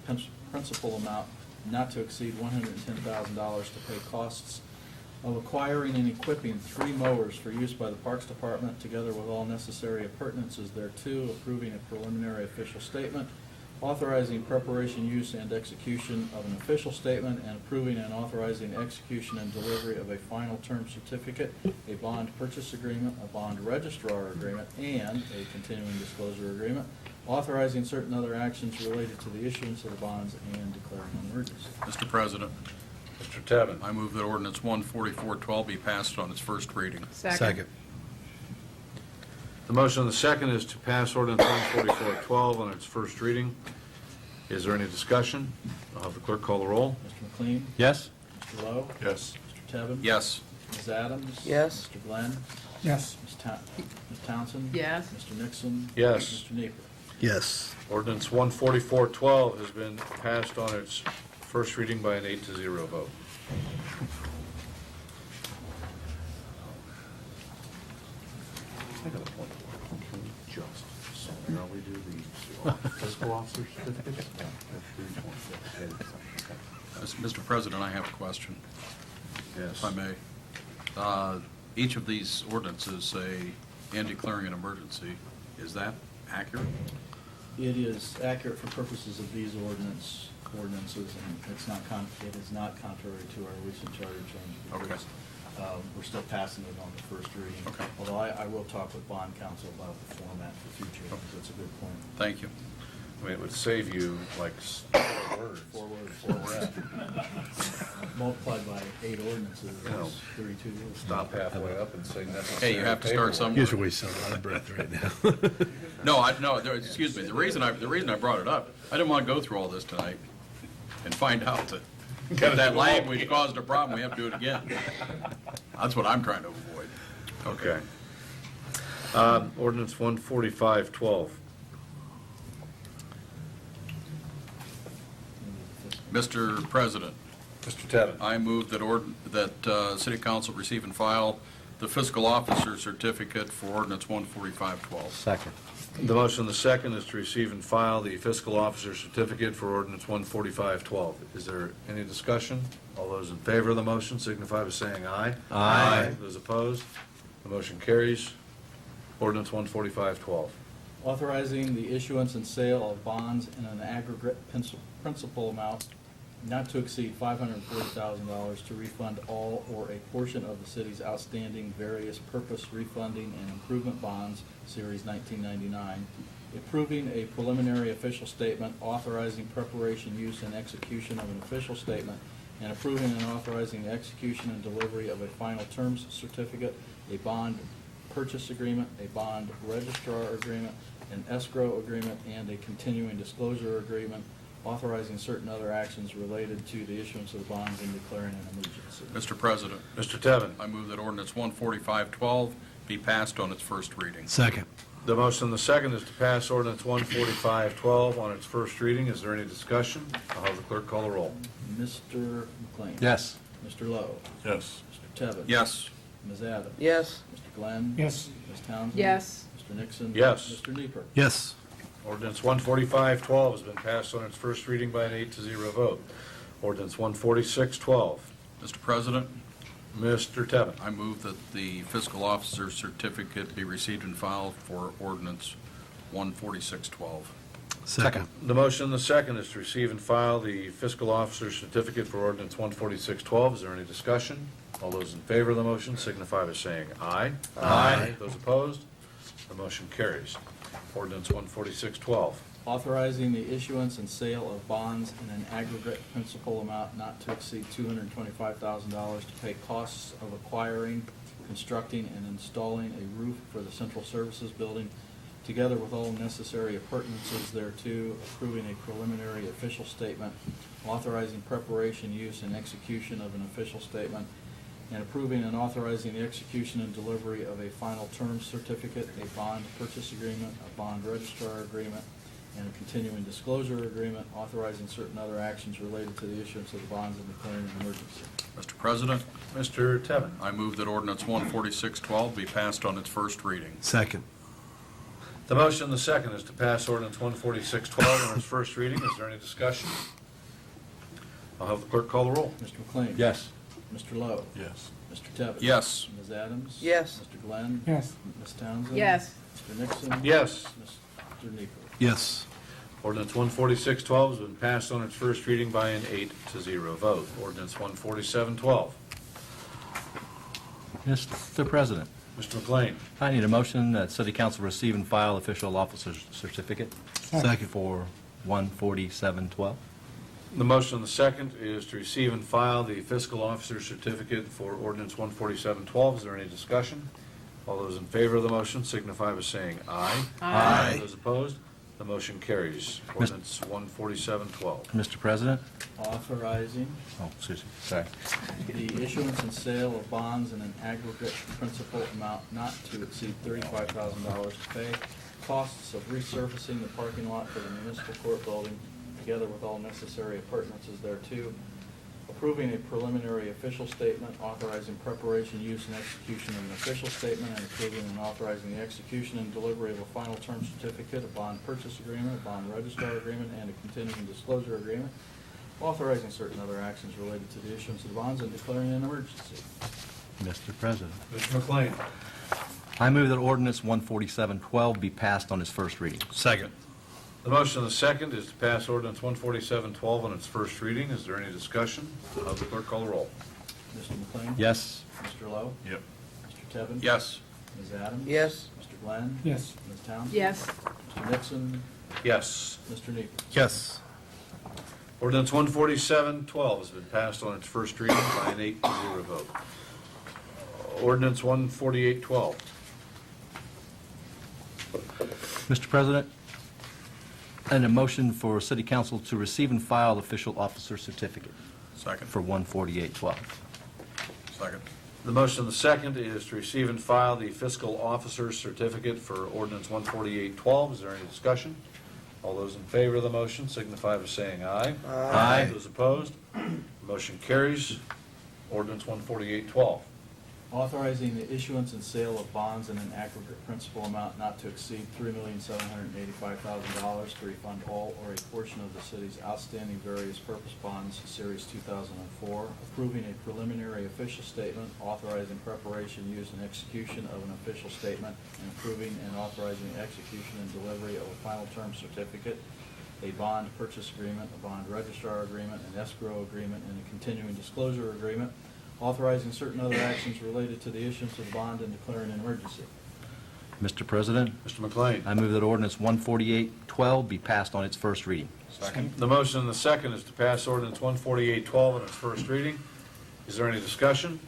principal amount not to exceed $110,000 to pay costs of acquiring and equipping 3 mowers for use by the Parks Department, together with all necessary appurtenances thereto, approving a preliminary official statement, authorizing preparation, use, and execution of an official statement, and approving and authorizing execution and delivery of a final term certificate, a bond purchase agreement, a bond registrar agreement, and a continuing disclosure agreement, authorizing certain other actions related to the issuance of the bonds and declaring an emergency. Mr. President, Mr. Tevin. I move that ordinance 14412 be passed on its first reading. Second. The motion and the second is to pass ordinance 14412 on its first reading. Is there any discussion? I'll have the clerk call the roll. Mr. McLean? Yes? Mr. Lowe? Yes. Mr. Tevin? Yes. Ms. Adams? Yes. Mr. Glenn? Yes. Ms. Townsend? Yes. Mr. Nixon? Yes. Mr. Nieper. Yes. Ordinance 14412 has been passed on its first reading by an 8-0 vote. I got a point. Can we just, so now we do the fiscal officer certificates? Mr. President, I have a question, Yes. if I may. Each of these ordinances say, and declaring an emergency. Is that accurate? It is accurate for purposes of these ordinances, and it is not contrary to our recent charter change. because, we're still passing it on the first reading. Okay. Although I will talk with bond counsel about the format for future, because it's a good point. Thank you. I mean, it would save you like 4 words. 4 words, 4 reps. Multiplied by 8 ordinances, You know, that's 32 words. Stop halfway up and say necessary. Hey, you have to start somewhere. He's wasting a lot of breath right now. Excuse me, the reason I brought it up, I didn't want to go through all this tonight and find out that if that language caused a problem, we have to do it again. That's what I'm trying to avoid. Okay. Ordinance 14512. Mr. President, Mr. Tevin. I move that City Council receive and file the fiscal officer certificate for ordinance 14512. Second. The motion and the second is to receive and file the fiscal officer certificate for ordinance 14512. Is there any discussion? All those in favor of the motion signify by saying aye. Aye. Those opposed? The motion carries. Ordinance 14512. Authorizing the issuance and sale of bonds in an aggregate principal amount not to exceed $540,000 to refund all or a portion of the city's outstanding various purpose refunding and improvement bonds, Series 1999, approving a preliminary official statement, authorizing preparation, use, and execution of an official statement, and approving and authorizing the execution and delivery of a final terms certificate, a bond purchase agreement, a bond registrar agreement, an escrow agreement, and a continuing disclosure agreement, authorizing certain other actions related to the issuance of the bonds and declaring an emergency. Mr. President, Mr. Tevin. I move that ordinance 14512 be passed on its first reading. Second. The motion and the second is to pass ordinance 14512 on its first reading. Is there any discussion? I'll have the clerk call the roll. Mr. McLean. Yes. Mr. Lowe. Yes. Mr. Tevin. Yes. Ms. Adams. Yes. Mr. Glenn. Yes. Ms. Townsend. Yes. Mr. Nixon. Yes. Mr. Nieper. Yes. Ordinance 14512 has been passed on its first reading by an 8-0 vote. Ordinance 14612. Mr. President, Mr. Tevin. I move that the fiscal officer certificate be received and filed for ordinance 14612. Second. The motion and the second is to receive and file the fiscal officer certificate for ordinance 14612. Is there any discussion? All those in favor of the motion signify by saying aye. Aye. Those opposed? The motion carries. Ordinance 14612. Authorizing the issuance and sale of bonds in an aggregate principal amount not to exceed $225,000 to pay costs of acquiring, constructing, and installing a roof for the Central Services Building, together with all necessary appurtenances thereto, approving a preliminary official statement, authorizing preparation, use, and execution of an official statement, and approving and authorizing the execution and delivery of a final terms certificate, a bond purchase agreement, a bond registrar agreement, and a continuing disclosure agreement, authorizing certain other actions related to the issuance of the bonds and declaring an emergency. Mr. President, Mr. Tevin. I move that ordinance 14612 be passed on its first reading. Second. The motion and the second is to pass ordinance 14612 on its first reading. Is there any discussion? I'll have the clerk call the roll. Mr. McLean? Yes. Mr. Lowe? Yes. Mr. Tevin? Yes. Ms. Adams? Yes. Mr. Glenn? Yes. Ms. Townsend? Yes. Mr. Nixon? Yes. Mr. Nieper. Yes. Ordinance 14612 has been passed on its first reading by an 8-0 vote. Ordinance 14712. Mr. President, Mr. McLean. I need a motion that City Council receive and file official officer's certificate Second. for 14712. The motion on the second is to receive and file the fiscal officer's certificate for ordinance 14712. Is there any discussion? All those in favor of the motion signify by saying aye. Aye. Those opposed, the motion carries. Ordinance 14712. Mr. President? Authorizing Oh, excuse me, sorry. the issuance and sale of bonds in an aggregate principal amount not to exceed $35,000 to pay costs of resurfacing the parking lot for the municipal court building, together with all necessary appurtenances thereto, approving a preliminary official statement, authorizing preparation, use, and execution of an official statement, and approving and authorizing the execution and delivery of a final term certificate, a bond purchase agreement, a bond registrar agreement, and a continuing disclosure agreement, authorizing certain other actions related to the issuance of the bonds and declaring an emergency. Mr. President, Mr. McLean. I move that ordinance 14712 be passed on its first reading. Second. The motion on the second is to pass ordinance 14712 on its first reading. Is there any discussion? I'll have the clerk call the roll. Mr. McLean? Yes. Mr. Lowe? Yep. Mr. Tevin? Yes. Ms. Adams? Yes. Mr. Glenn? Yes. Ms. Townsend? Yes. Mr. Nixon? Yes. Mr. Nieper. Yes. Ordinance 14712 has been passed on its first reading by an 8-0 vote. Ordinance 14812. Mr. President, and a motion for City Council to receive and file official officer certificate Second. for 14812. Second. The motion on the second is to receive and file the fiscal officer's certificate for ordinance 14812. Is there any discussion? All those in favor of the motion signify by saying aye. Aye. Those opposed, motion carries. Ordinance 14812. Authorizing the issuance and sale of bonds in an aggregate principal amount not to exceed $3,785,000 to refund all or a portion of the city's outstanding various purpose bonds, Series 2004, approving a preliminary official statement, authorizing preparation, use, and execution of an official statement, and approving and authorizing the execution and delivery of a final term certificate, a bond purchase agreement, a bond registrar agreement, an escrow agreement, and a continuing disclosure agreement, authorizing certain other actions related to the issuance of the bond and declaring an emergency. Mr. President, Mr. McLean. I move that ordinance 14812 be passed on its first reading. Second. The motion on the second is to pass ordinance 14812 on its first reading. Is there any discussion?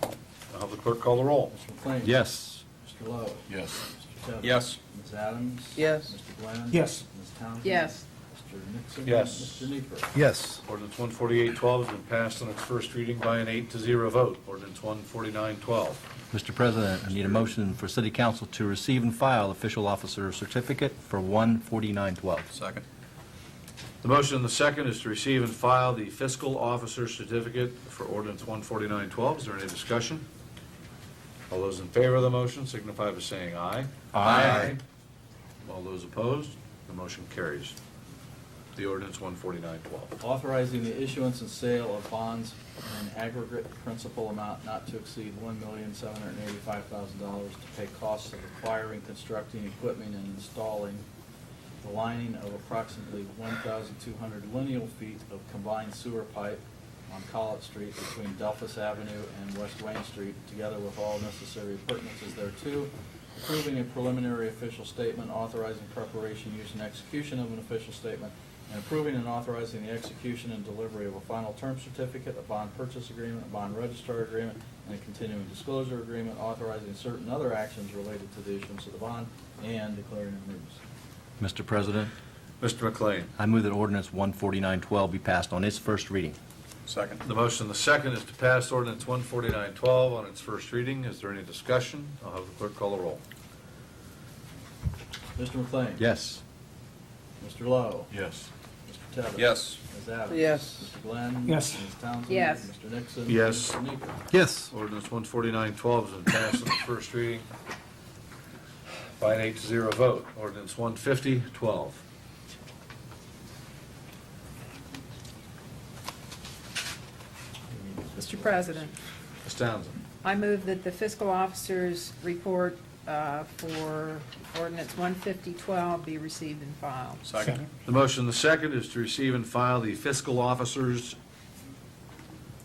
I'll have the clerk call the roll. Mr. McLean? Yes. Mr. Lowe? Yes. Mr. Tevin? Yes. Ms. Adams? Yes. Mr. Glenn? Yes. Ms. Townsend? Yes. Mr. Nixon? Yes. Mr. Nieper. Yes. Ordinance 14812 has been passed on its first reading by an 8-0 vote. Ordinance 14912. Mr. President, I need a motion for City Council to receive and file official officer certificate for 14912. Second. The motion on the second is to receive and file the fiscal officer certificate for ordinance 14912. Is there any discussion? All those in favor of the motion signify by saying aye. Aye. All those opposed, the motion carries. The ordinance 14912. Authorizing the issuance and sale of bonds in an aggregate principal amount not to exceed $1,785,000 to pay costs of acquiring, constructing, equipment, and installing the lining of approximately 1,200 lineal feet of combined sewer pipe on Collett Street between Delphus Avenue and West Wayne Street, together with all necessary appurtenances thereto, approving a preliminary official statement, authorizing preparation, use, and execution of an official statement, and approving and authorizing the execution and delivery of a final term certificate, a bond purchase agreement, a bond registrar agreement, and a continuing disclosure agreement, authorizing certain other actions related to the issuance of the bond, and declaring an emergency. Mr. President, Mr. McLean. I move that ordinance 14912 be passed on its first reading. Second. The motion on the second is to pass ordinance 14912 on its first reading. Is there any discussion? I'll have the clerk call the roll. Mr. McLean? Yes. Mr. Lowe? Yes. Mr. Tevin? Yes. Ms. Adams? Yes. Mr. Glenn? Yes. Ms. Townsend? Yes. Mr. Nixon? Yes. Mr. Nieper. Yes. Ordinance 14912 has been passed on its first reading by an 8-0 vote. Ordinance 15012. President, Ms. Townsend. I move that the fiscal officer's report for ordinance 15012 be received and filed. Second. The motion, the second, is to receive and file the fiscal officer's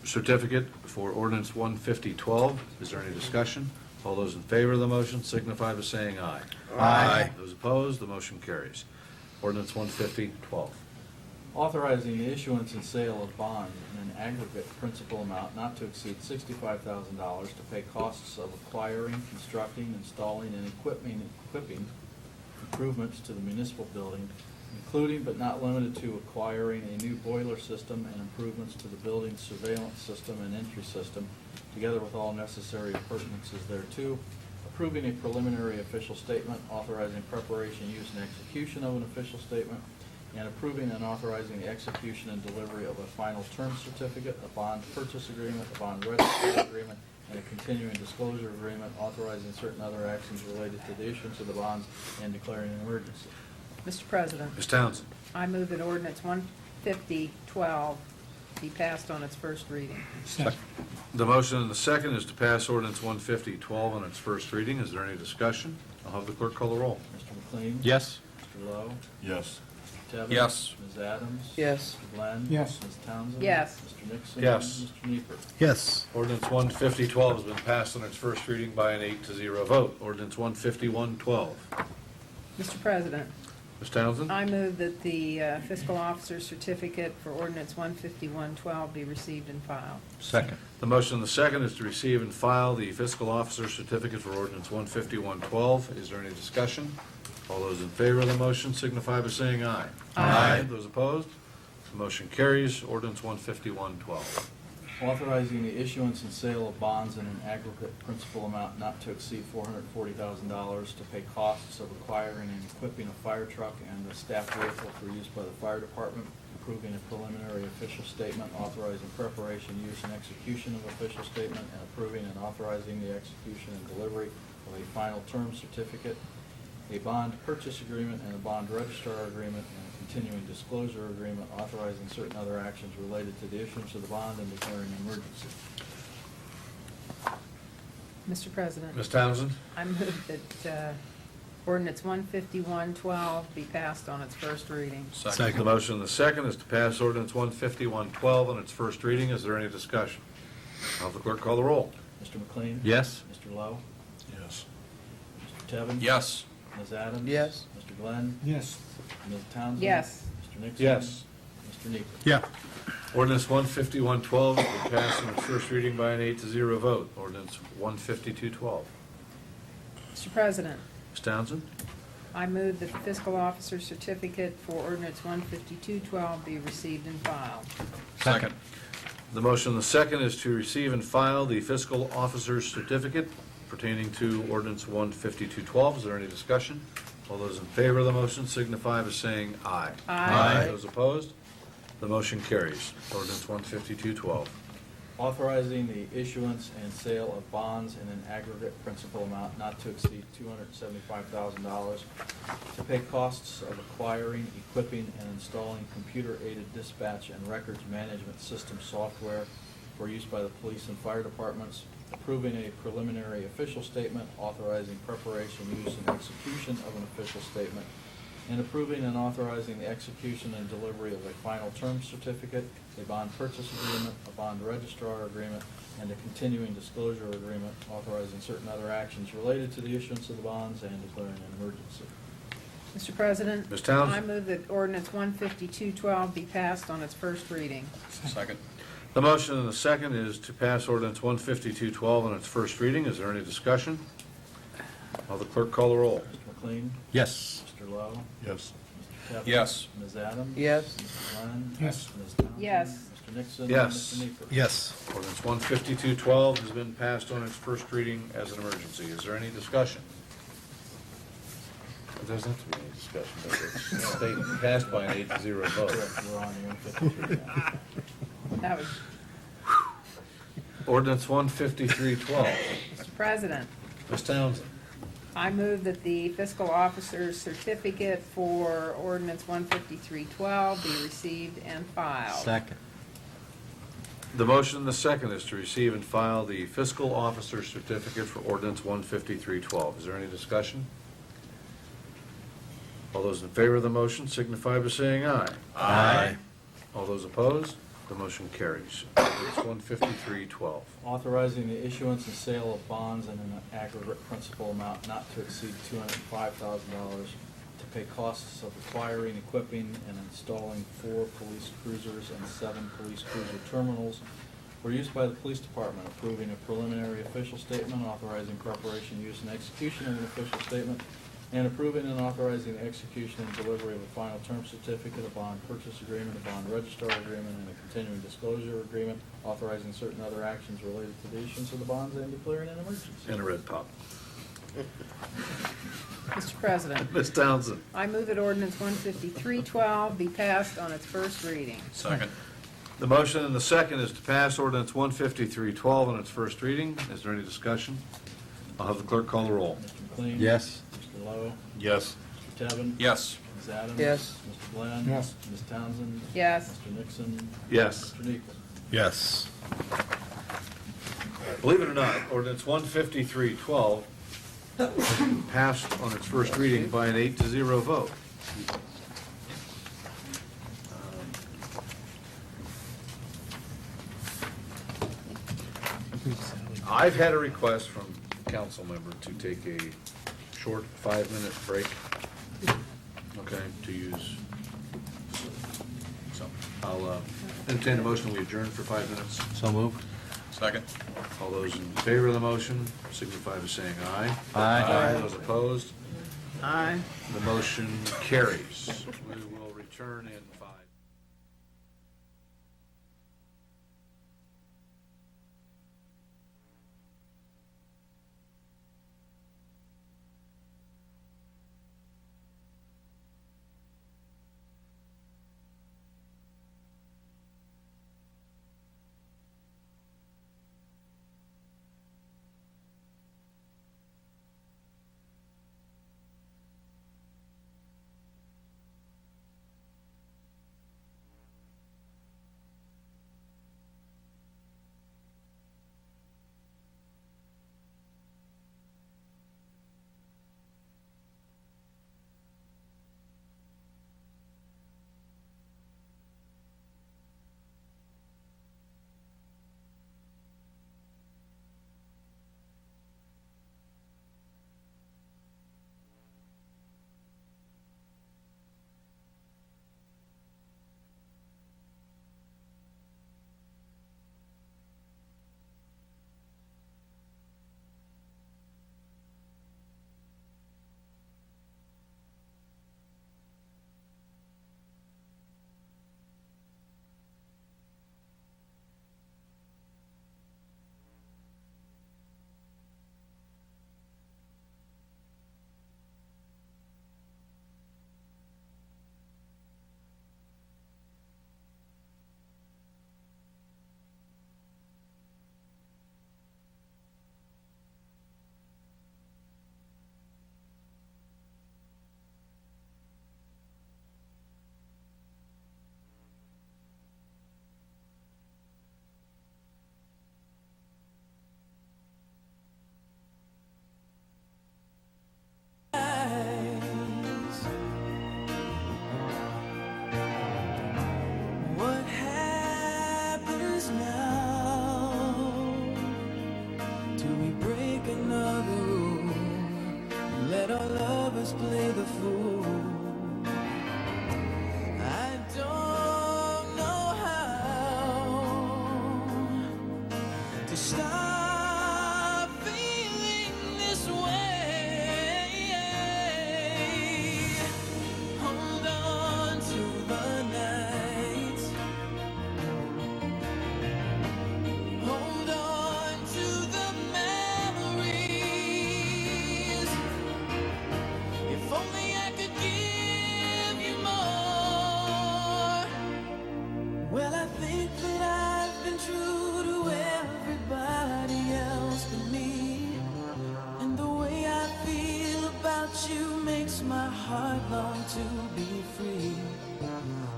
certificate for ordinance 15012. Is there any discussion? All those in favor of the motion signify by saying aye. Aye. Those opposed, the motion carries. Ordinance 15012. Authorizing the issuance and sale of bonds in an aggregate principal amount not to exceed $65,000 to pay costs of acquiring, constructing, installing, and equipping improvements to the municipal building, including but not limited to acquiring a new boiler system and improvements to the building's surveillance system and entry system, together with all necessary appurtenances thereto, approving a preliminary official statement, authorizing preparation, use, and execution of an official statement, and approving and authorizing the execution and delivery of a final term certificate, a bond purchase agreement, a bond registry agreement, and a continuing disclosure agreement, authorizing certain other actions related to the issuance of the bonds and declaring an emergency. Mr. President, Ms. Townsend. I move that ordinance 15012 be passed on its first reading. Second. The motion and the second is to pass ordinance 15012 on its first reading. Is there any discussion? I'll have the clerk call the roll. Mr. McLean? Yes. Mr. Lowe? Yes. Mr. Tevin? Yes. Ms. Adams? Yes. Mr. Glenn? Yes. Ms. Townsend? Yes. Mr. Nixon? Yes. Mr. Nieper. Yes. Ordinance 15012 has been passed on its first reading by an 8-0 vote. Ordinance 15112. Mr. President, Ms. Townsend. I move that the fiscal officer's certificate for ordinance 15112 be received and filed. Second. The motion and the second is to receive and file the fiscal officer's certificate for ordinance 15112. Is there any discussion? All those in favor of the motion signify by saying aye. Aye. Those opposed? The motion carries. Ordinance 15112. Authorizing the issuance and sale of bonds in an aggregate principal amount not to exceed $440,000 to pay costs of acquiring and equipping a fire truck and a staff vehicle for use by the fire department, approving a preliminary official statement, authorizing preparation, use, and execution of official statement, and approving and authorizing the execution and delivery of a final term certificate, a bond purchase agreement, and a bond registrar agreement, and a continuing disclosure agreement authorizing certain other actions related to the issuance of the bond and declaring an emergency. Mr. President, Ms. Townsend. I move that ordinance 15112 be passed on its first reading. The motion and the second is to pass ordinance 15112 on its first reading. Is there any discussion? I'll have the clerk call the roll. Mr. McLean? Yes. Mr. Lowe? Yes. Mr. Tevin? Yes. Ms. Adams? Yes. Mr. Glenn? Yes. Ms. Townsend? Yes. Mr. Nixon? Yes. Mr. Nieper. Yeah. Ordinance 15112 has been passed on its first reading by an 8-0 vote. Ordinance 15212. Mr. President, Ms. Townsend. I move that the fiscal officer's certificate for ordinance 15212 be received and filed. Second. The motion and the second is to receive and file the fiscal officer's certificate pertaining to ordinance 15212. Is there any discussion? All those in favor of the motion signify by saying aye. Aye. Those opposed? The motion carries. Ordinance 15212. Authorizing the issuance and sale of bonds in an aggregate principal amount not to exceed $275,000 to pay costs of acquiring, equipping, and installing computer-aided dispatch and records management system software for use by the police and fire departments, approving a preliminary official statement, authorizing preparation, use, and execution of an official statement, and approving and authorizing the execution and delivery of a final term certificate, a bond purchase agreement, a bond registrar agreement, and a continuing disclosure agreement authorizing certain other actions related to the issuance of the bonds and declaring an emergency. Mr. President, Ms. Townsend. I move that ordinance 15212 be passed on its first reading. Second. The motion and the second is to pass ordinance 15212 on its first reading. Is there any discussion? Will the clerk call the roll? Mr. McLean? Yes. Mr. Lowe? Yes. Mr. Tevin? Yes. Ms. Adams? Yes. Mr. Glenn? Yes. Ms. Townsend? Yes. Mr. Nixon? Yes. And Mr. Nieper. Yes. Ordinance 15212 has been passed on its first reading as an emergency. Is there any discussion? There doesn't have to be any discussion, but it's stated passed by an 8-0 vote. Correct, we're on the 153 now. That was, Ordinance 15312. Mr. President, Ms. Townsend. I move that the fiscal officer's certificate for ordinance 15312 be received and filed. Second. The motion and the second is to receive and file the fiscal officer certificate for ordinance 15312. Is there any discussion? All those in favor of the motion signify by saying aye. Aye. All those opposed? The motion carries. Ordinance 15312. Authorizing the issuance and sale of bonds in an aggregate principal amount not to exceed $205,000 to pay costs of acquiring, equipping, and installing 4 police cruisers and 7 police cruiser terminals for use by the police department, approving a preliminary official statement, authorizing preparation, use, and execution of an official statement, and approving and authorizing the execution and delivery of a final term certificate, a bond purchase agreement, a bond registrar agreement, and a continuing disclosure agreement, authorizing certain other actions related to the issuance of the bonds and declaring an emergency. And a red pop. Mr. President, Ms. Townsend. I move that ordinance 15312 be passed on its first reading. Second. The motion and the second is to pass ordinance 15312 on its first reading. Is there any discussion? I'll have the clerk call the roll. Mr. McLean? Yes. Mr. Lowe? Yes. Mr. Tevin? Yes. Ms. Adams? Yes. Mr. Glenn? Yes. Ms. Townsend? Yes. Mr. Nixon? Yes. Mr. Nichols? Yes. Believe it or not, ordinance 15312 passed on its first reading by an 8-0 vote. I've had a request from a council member to take a short 5-minute break, okay, to use. So I'll entertain a motion, we adjourn for 5 minutes. So moved. Second. All those in favor of the motion signify by saying aye. Aye. Those opposed? Aye. The motion carries. We will return in 5. Play the fool. I don't know how to stop feeling this way. Hold on to the night. Hold on to the memories. If only I could give you more. Well, I think that I've been true to everybody else but me. And the way I feel about you makes my heart long to be free.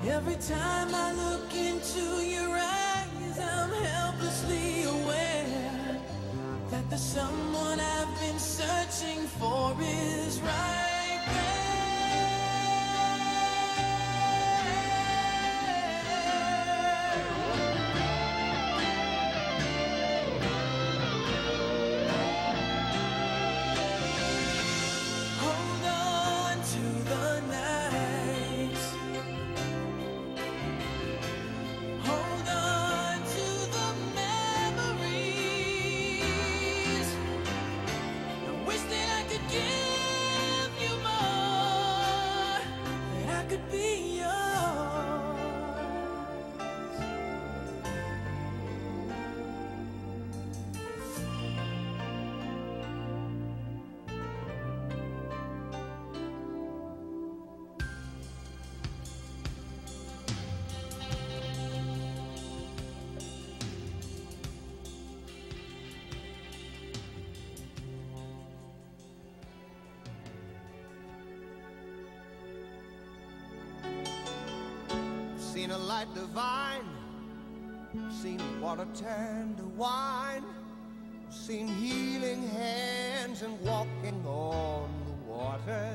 Every time I look into your eyes, I'm helplessly aware that the someone I've been searching for is right there. Hold on to the night. Hold on to the memories. I wish that I could give you more, that I could be yours. Seen a light divine, seen water turn to wine, seen healing hands and walking on the water.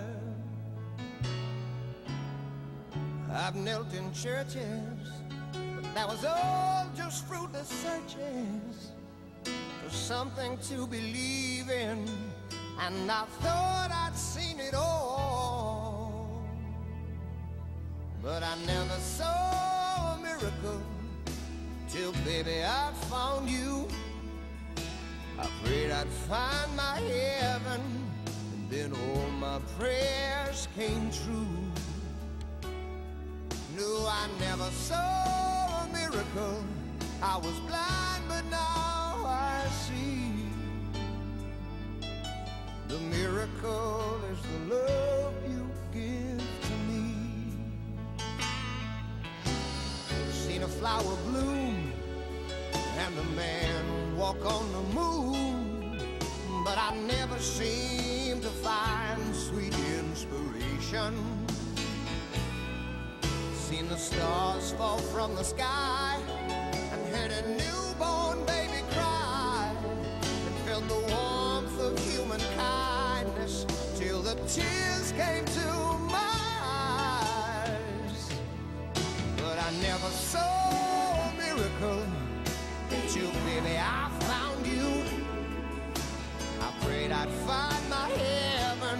I've knelt in churches, but that was all just fruitless searches for something to believe in, and I thought I'd seen it all. But I never saw a miracle till, baby, I found you. I prayed I'd find my heaven, and then all my prayers came true. No, I never saw a miracle. I was blind, but now I see. The miracle is the love you give to me. Seen a flower bloom and a man walk on the moon, but I never seem to find sweet inspiration. Seen the stars fall from the sky and heard a newborn baby cry, and felt the warmth of human kindness till the tears came to my eyes. But I never saw a miracle till, baby, I found you. I prayed I'd find my heaven,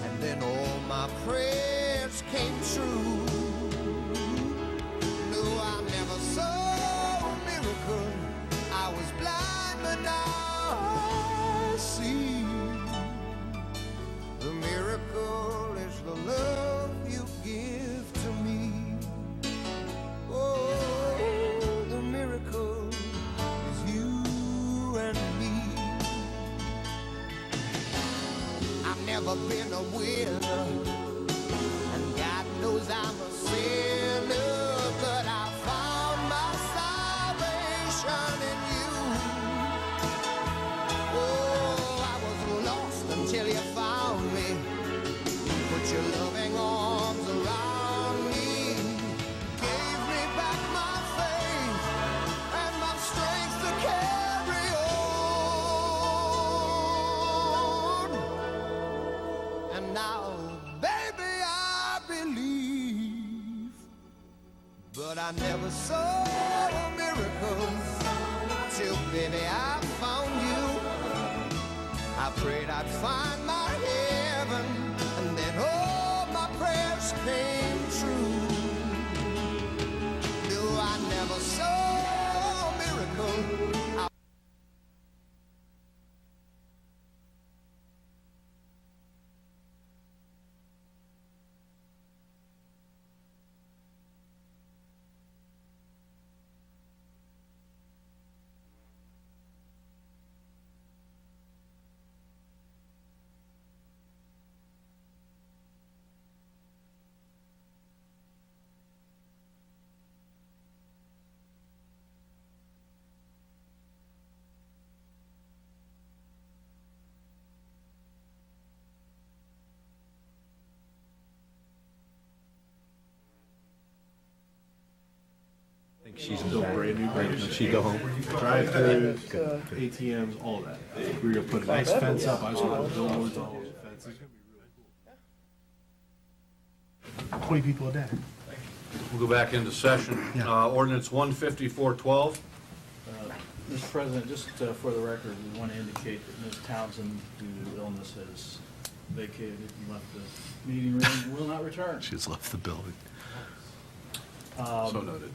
and then all my prayers came true. No, I never saw a miracle. I was blind, but now I see. The miracle is the love you give to me. Oh, the miracle is you and me. I've never been a winner, and God knows I'm a sinner, but I found my salvation in you. Oh, I was lost until you found me. Put your loving arms around me, gave me back my faith and my strength to carry on. And now, baby, I believe, but I never saw a miracle till, baby, I found you. I prayed I'd find my heaven, and then all my prayers came true. No, I never saw a miracle. She's in the back. She go home. Drive-throughs, ATMs, all of that. We were gonna put a nice fence up, I was gonna put billboards all over the fence. It's gonna be really cool. 20 people a day. We'll go back into session. Ordinance 15412. Mr. President, just for the record, we want to indicate that Ms. Townsend, due to illness, has vacated and left the meeting room and will not return. She's left the building. So noted.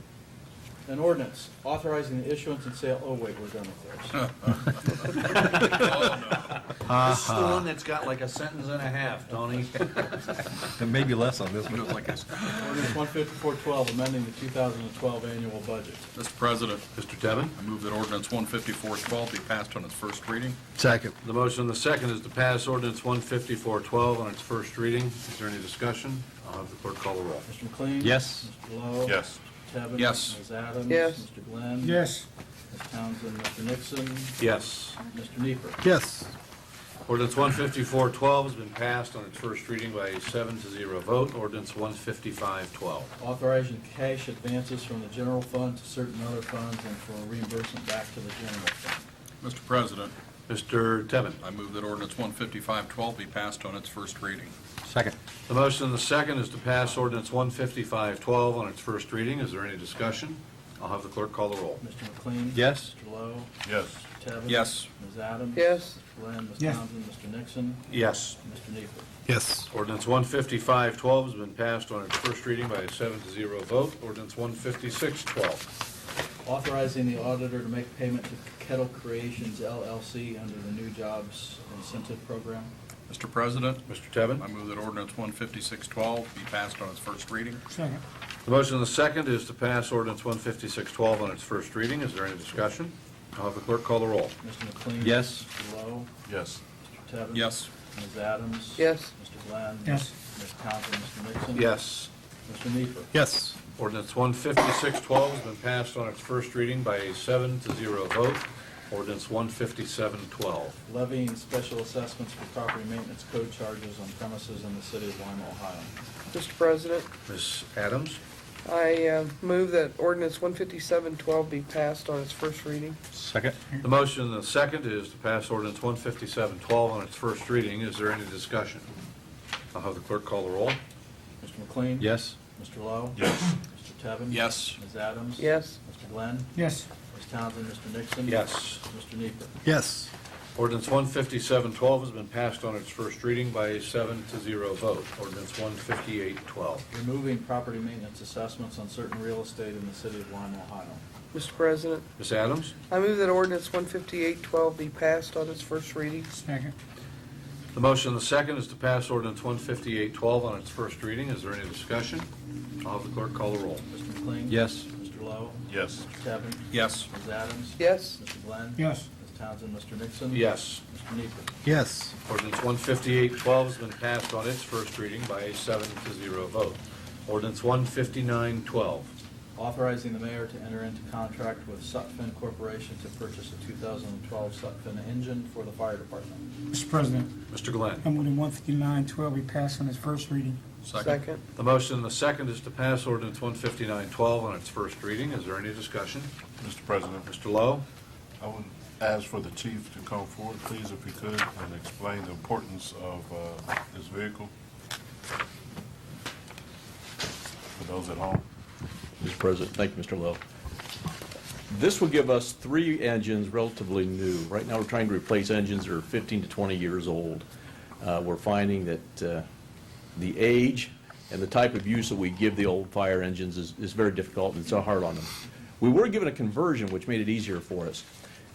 An ordinance authorizing the issuance and sale, oh wait, we're done with those. This is the one that's got like a sentence and a half, Tony. And maybe less on this one. Ordinance 15412, amending the 2012 annual budget. Mr. President, Mr. Tevin? I move that ordinance 15412 be passed on its first reading. Second. The motion and the second is to pass ordinance 15412 on its first reading. Is there any discussion? I'll have the clerk call the roll. Mr. McLean? Yes. Mr. Lowe? Yes. Mr. Tevin? Yes. Ms. Adams? Yes. Mr. Glenn? Yes. Ms. Townsend? Mr. Nixon? Yes. Mr. Nieper. Yes. Ordinance 15412 has been passed on its first reading by a 7-0 vote. Ordinance 15512. Authorizing cash advances from the general fund to certain other funds and for reimbursement back to the general fund. Mr. President, Mr. Tevin? I move that ordinance 15512 be passed on its first reading. Second. The motion and the second is to pass ordinance 15512 on its first reading. Is there any discussion? I'll have the clerk call the roll. Mr. McLean? Yes. Mr. Lowe? Yes. Mr. Tevin? Yes. Ms. Adams? Yes. Mr. Glenn? Ms. Yes. Townsend? Mr. Nixon? Yes. Mr. Nieper. Yes. Ordinance 15512 has been passed on its first reading by a 7-0 vote. Ordinance 15612. Authorizing the auditor to make payment to Kettle Creations LLC under the new jobs incentive program. Mr. President, Mr. Tevin? I move that ordinance 15612 be passed on its first reading. Second. The motion and the second is to pass ordinance 15612 on its first reading. Is there any discussion? I'll have the clerk call the roll. Mr. McLean? Yes. Mr. Lowe? Yes. Mr. Tevin? Yes. Ms. Adams? Yes. Mr. Glenn? Yes. Ms. Townsend? Mr. Nixon? Yes. Mr. Nieper. Yes. Ordinance 15612 has been passed on its first reading by a 7-0 vote. Ordinance 15712. Levying special assessments for property maintenance code charges on premises in the city of Lima, Ohio. Mr. President, Ms. Adams? I move that ordinance 15712 be passed on its first reading. Second. The motion and the second is to pass ordinance 15712 on its first reading. Is there any discussion? I'll have the clerk call the roll. Mr. McLean? Yes. Mr. Lowe? Yes. Mr. Tevin? Yes. Ms. Adams? Yes. Mr. Glenn? Yes. Ms. Townsend? Mr. Nixon? Yes. Mr. Nieper. Yes. Ordinance 15712 has been passed on its first reading by a 7-0 vote. Ordinance 15812. Removing property maintenance assessments on certain real estate in the city of Lima, Ohio. Mr. President, Ms. Adams? I move that ordinance 15812 be passed on its first reading. Second. The motion and the second is to pass ordinance 15812 on its first reading. Is there any discussion? I'll have the clerk call the roll. Mr. McLean? Yes. Mr. Lowe? Yes. Mr. Tevin? Yes. Ms. Adams? Yes. Mr. Glenn? Yes. Ms. Townsend? Mr. Nixon? Yes. Mr. Nieper. Yes. Ordinance 15812 has been passed on its first reading by a 7-0 vote. Ordinance 15912. Authorizing the mayor to enter into contract with Sutphen Corporation to purchase a 2012 Sutphen engine for the fire department. Mr. President, Mr. Glenn? I'm moving 15912 be passed on its first reading. Second. The motion and the second is to pass ordinance 15912 on its first reading. Is there any discussion? Mr. President, Mr. Lowe? I would ask for the chief to come forward, please, if he could, and explain the importance of this vehicle for those at home. Mr. President, thank you, Mr. Lowe. This will give us 3 engines relatively new. Right now, we're trying to replace engines that are 15 to 20 years old. We're finding that the age and the type of use that we give the old fire engines is very difficult, and it's so hard on them. We were given a conversion, which made it easier for us.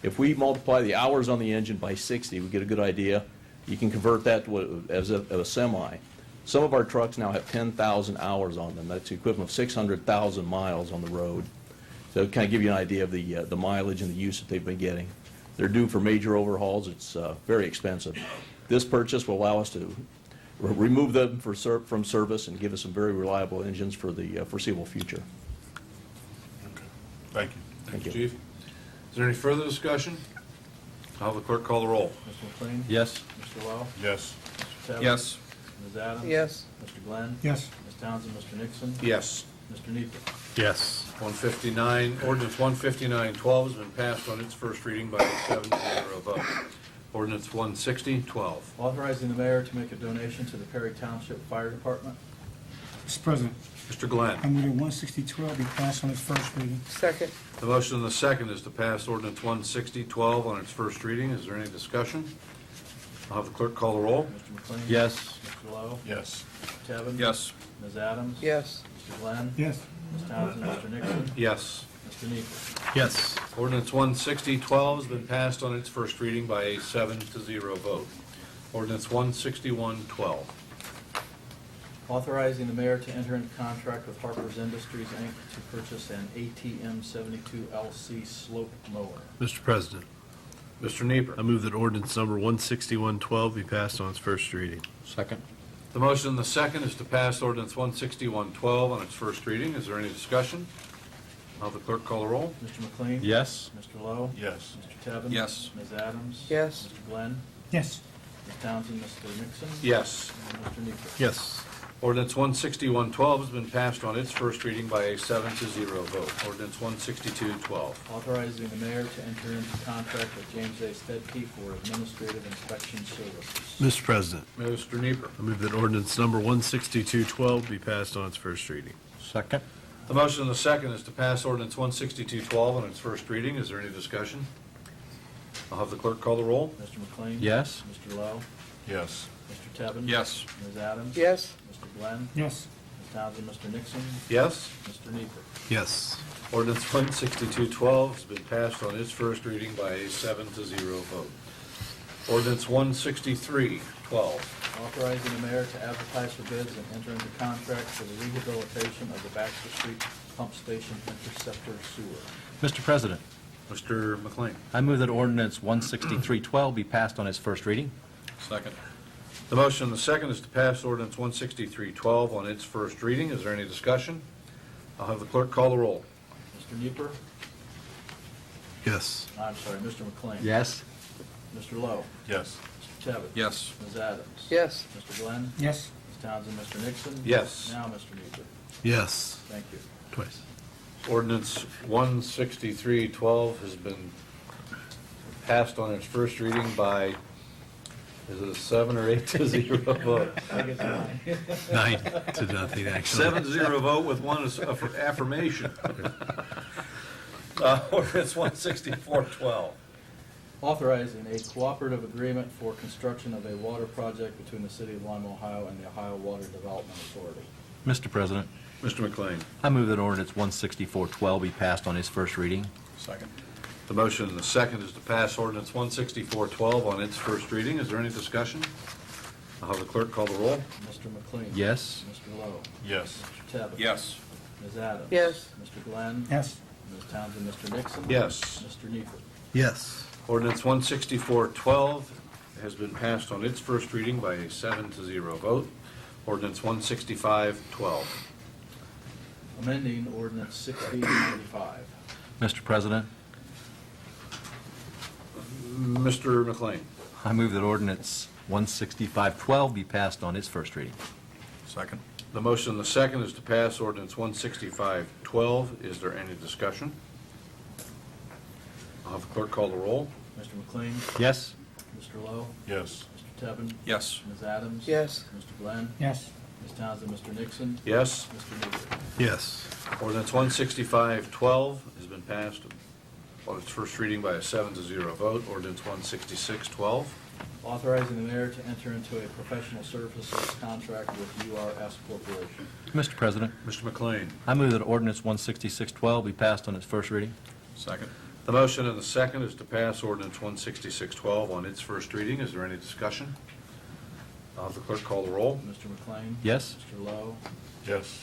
If we multiply the hours on the engine by 60, we get a good idea. You can convert that to as a semi. Some of our trucks now have 10,000 hours on them. That's the equivalent of 600,000 miles on the road. So it kind of give you an idea of the mileage and the use that they've been getting. They're due for major overhauls. It's very expensive. This purchase will allow us to remove them from service and give us some very reliable engines for the foreseeable future. Thank you. Thank you, Chief. Is there any further discussion? I'll have the clerk call the roll. Mr. McLean? Yes. Mr. Lowe? Yes. Mr. Tevin? Yes. Ms. Adams? Yes. Mr. Glenn? Yes. Ms. Townsend? Mr. Nixon? Yes. Mr. Nieper. Yes. 159, ordinance 159-12 has been passed on its first reading by a 7-0 vote. Ordinance 160-12. Authorizing the mayor to make a donation to the Perry Township Fire Department. Mr. President, Mr. Glenn. I move that 16012 be passed on its first reading. Second. The motion and the second is to pass ordinance 160-12 on its first reading. Is there any discussion? I'll have the clerk call the roll. Mr. McLean? Yes. Mr. Lowe? Yes. Mr. Tevin? Yes. Ms. Adams? Yes. Mr. Glenn? Yes. Ms. Townsend? Mr. Nixon? Yes. Mr. Neifer? Yes. Ordinance 160-12 has been passed on its first reading by a 7-0 vote. Ordinance 161-12. Authorizing the mayor to enter into contract with Harper's Industries, Inc. to purchase an ATM 72 LC slope mower. Mr. President, Mr. Nieper. I move that ordinance number 16112 be passed on its first reading. Second. The motion and the second is to pass ordinance 161-12 on its first reading. Is there any discussion? I'll have the clerk call the roll. Mr. McLean? Yes. Mr. Lowe? Yes. Mr. Tevin? Yes. Ms. Adams? Yes. Mr. Glenn? Yes. Ms. Townsend? Mr. Nixon? Yes. And Mr. Neifer? Yes. Ordinance 161-12 has been passed on its first reading by a 7-0 vote. Ordinance 162-12. Authorizing the mayor to enter into contract with James A. Stedke for administrative inspection services. Mr. President, Mr. Nieper. I move that ordinance number 16212 be passed on its first reading. Second. The motion and the second is to pass ordinance 162-12 on its first reading. Is there any discussion? I'll have the clerk call the roll. Mr. McLean? Yes. Mr. Lowe? Yes. Mr. Tevin? Yes. Ms. Adams? Yes. Mr. Glenn? Yes. Ms. Townsend? Mr. Nixon? Yes. Mr. Neifer? Yes. Ordinance 162-12 has been passed on its first reading by a 7-0 vote. Ordinance 163-12. Authorizing the mayor to advertise for bids and enter into contract for the rehabilitation of the Baxter Street Pump Station Interceptor Sewer. Mr. President, Mr. McLean. I move that ordinance 16312 be passed on its first reading. Second. The motion and the second is to pass ordinance 163-12 on its first reading. Is there any discussion? I'll have the clerk call the roll. Mr. Neifer? Yes. I'm sorry, Mr. McLean? Yes. Mr. Lowe? Yes. Mr. Tevin? Yes. Ms. Adams? Yes. Mr. Glenn? Yes. Ms. Townsend? Mr. Nixon? Yes. Now, Mr. Neifer? Yes. Thank you. Twice. Ordinance 163-12 has been passed on its first reading by, is it a 7 or 8-0 vote? I guess mine. 9-0, actually. 7-0 vote with one affirmation. Ordinance 164-12. Authorizing a cooperative agreement for construction of a water project between the City of Lima, Ohio and the Ohio Water Development Authority. Mr. President, Mr. McLean. I move that ordinance 16412 be passed on its first reading. Second. The motion and the second is to pass ordinance 164-12 on its first reading. Is there any discussion? I'll have the clerk call the roll. Mr. McLean? Yes. Mr. Lowe? Yes. Mr. Tevin? Yes. Ms. Adams? Yes. Mr. Glenn? Yes. Ms. Townsend? Mr. Nixon? Yes. Mr. Neifer? Yes. Ordinance 164-12 has been passed on its first reading by a 7-0 vote. Ordinance 165-12. Amending ordinance 6095. Mr. President, Mr. McLean. I move that ordinance 16512 be passed on its first reading. Second. The motion and the second is to pass ordinance 165-12. Is there any discussion? I'll have the clerk call the roll. Mr. McLean? Yes. Mr. Lowe? Yes. Mr. Tevin? Yes. Ms. Adams? Yes. Mr. Glenn? Yes. Ms. Townsend? Mr. Nixon? Yes. Mr. Neifer? Yes. Ordinance 165-12 has been passed on its first reading by a 7-0 vote. Ordinance 166-12. Authorizing the mayor to enter into a professional services contract with URS Corporation. Mr. President, Mr. McLean. I move that ordinance 16612 be passed on its first reading. Second. The motion and the second is to pass ordinance 166-12 on its first reading. Is there any discussion? I'll have the clerk call the roll. Mr. McLean? Yes. Mr. Lowe? Yes.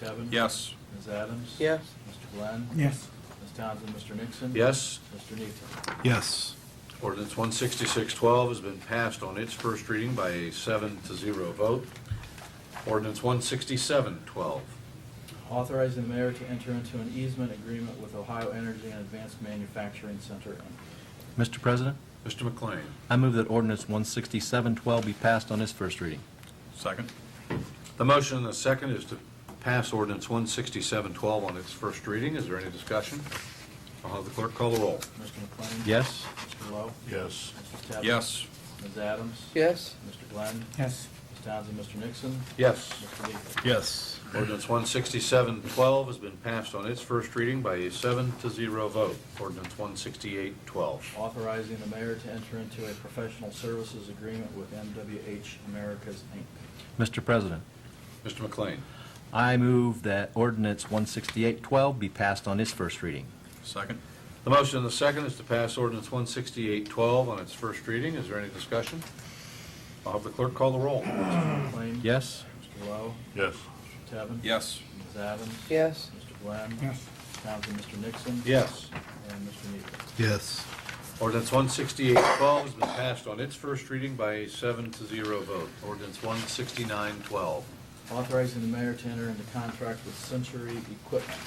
Mr. Tevin? Yes. Ms. Adams? Yes. Mr. Glenn? Yes. Ms. Townsend? Mr. Nixon? Yes. Mr. Neifer? Yes. Ordinance 166-12 has been passed on its first reading by a 7-0 vote. Ordinance 167-12. Authorizing the mayor to enter into an easement agreement with Ohio Energy and Advanced Manufacturing Center, Inc. Mr. President, Mr. McLean. I move that ordinance 16712 be passed on its first reading. Second. The motion and the second is to pass ordinance 16712 on its first reading. Is there any discussion? I'll have the clerk call the roll. Mr. McLean? Yes? Mr. Lowe? Yes. Mrs. Tevin? Yes. Ms. Adams? Yes. Mr. Glenn? Yes. Ms. Townsend? Mr. Nixon? Yes. Mr. Leaper? Yes. Ordinance 16712 has been passed on its first reading by a 7-0 vote. Ordinance 16812. Authorizing the mayor to enter into a professional services agreement with MWH Americas, Inc. Mr. President, Mr. McLean. I move that ordinance 16812 be passed on its first reading. Second? The motion and the second is to pass ordinance 16812 on its first reading. Is there any discussion? I'll have the clerk call the roll. Mr. McLean? Yes? Mr. Lowe? Yes. Mr. Tevin? Yes. Ms. Adams? Yes. Mr. Glenn? Yes. Ms. Townsend? Mr. Nixon? Yes. And Mr. Leaper? Yes. Ordinance 16812 has been passed on its first reading by a 7-0 vote. Ordinance 16912. Authorizing the mayor to enter into contract with Century Equipment.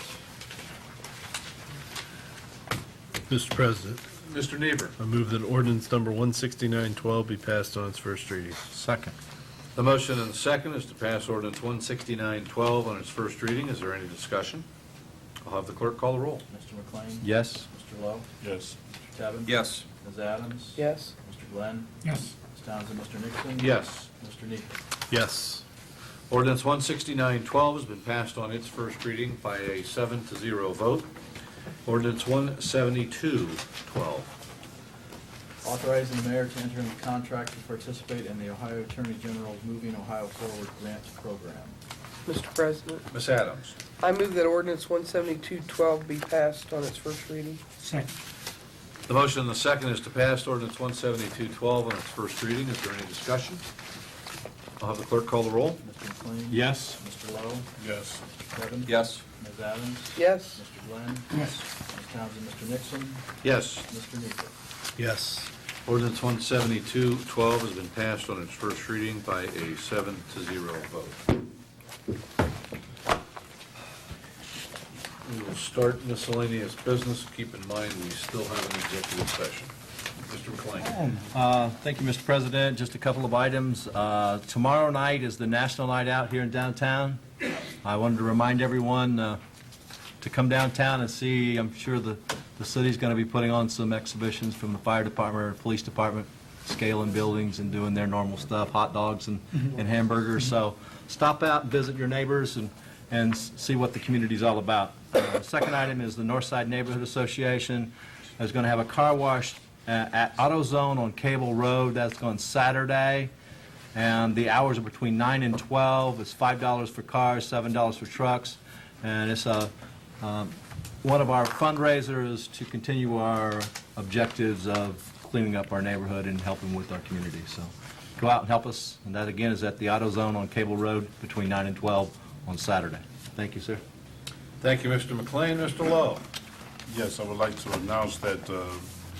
Mr. President, Mr. Niever. I move that ordinance number 16912 be passed on its first reading. Second. The motion and the second is to pass ordinance 16912 on its first reading. Is there any discussion? I'll have the clerk call the roll. Mr. McLean? Yes? Mr. Lowe? Yes. Mr. Tevin? Yes. Ms. Adams? Yes. Mr. Glenn? Yes. Ms. Townsend? Mr. Nixon? Yes. Mr. Nieper. Yes. Ordinance 16912 has been passed on its first reading by a 7-0 vote. Ordinance 17212. Authorizing the mayor to enter into contract to participate in the Ohio Attorney General's Moving Ohio Forward Grant Program. Mr. President, Ms. Adams. I move that ordinance 17212 be passed on its first reading. Second. The motion and the second is to pass ordinance 17212 on its first reading. Is there any discussion? I'll have the clerk call the roll. Mr. McLean? Yes? Mr. Lowe? Yes. Mr. Tevin? Yes. Ms. Adams? Yes. Mr. Glenn? Yes. Ms. Townsend? Mr. Nixon? Yes. Mr. Nieper. Yes. Ordinance 17212 has been passed on its first reading by a 7-0 vote. We will start miscellaneous business. Keep in mind, we still have an executive session. Mr. McLean. Thank you, Mr. President. Just a couple of items. Tomorrow night is the National Night Out here in downtown. I wanted to remind everyone to come downtown and see. I'm sure the city's going to be putting on some exhibitions from the fire department or police department, scaling buildings and doing their normal stuff, hot dogs and hamburgers. So stop out and visit your neighbors and see what the community's all about. Second item is the Northside Neighborhood Association is going to have a car wash at AutoZone on Cable Road. That's on Saturday. And the hours are between 9 and 12. It's $5 for cars, $7 for trucks. And it's one of our fundraisers to continue our objectives of cleaning up our neighborhood and helping with our community. So go out and help us. And that, again, is at the AutoZone on Cable Road between 9 and 12 on Saturday. Thank you, sir. Thank you, Mr. McLean. Mr. Lowe. Yes, I would like to announce that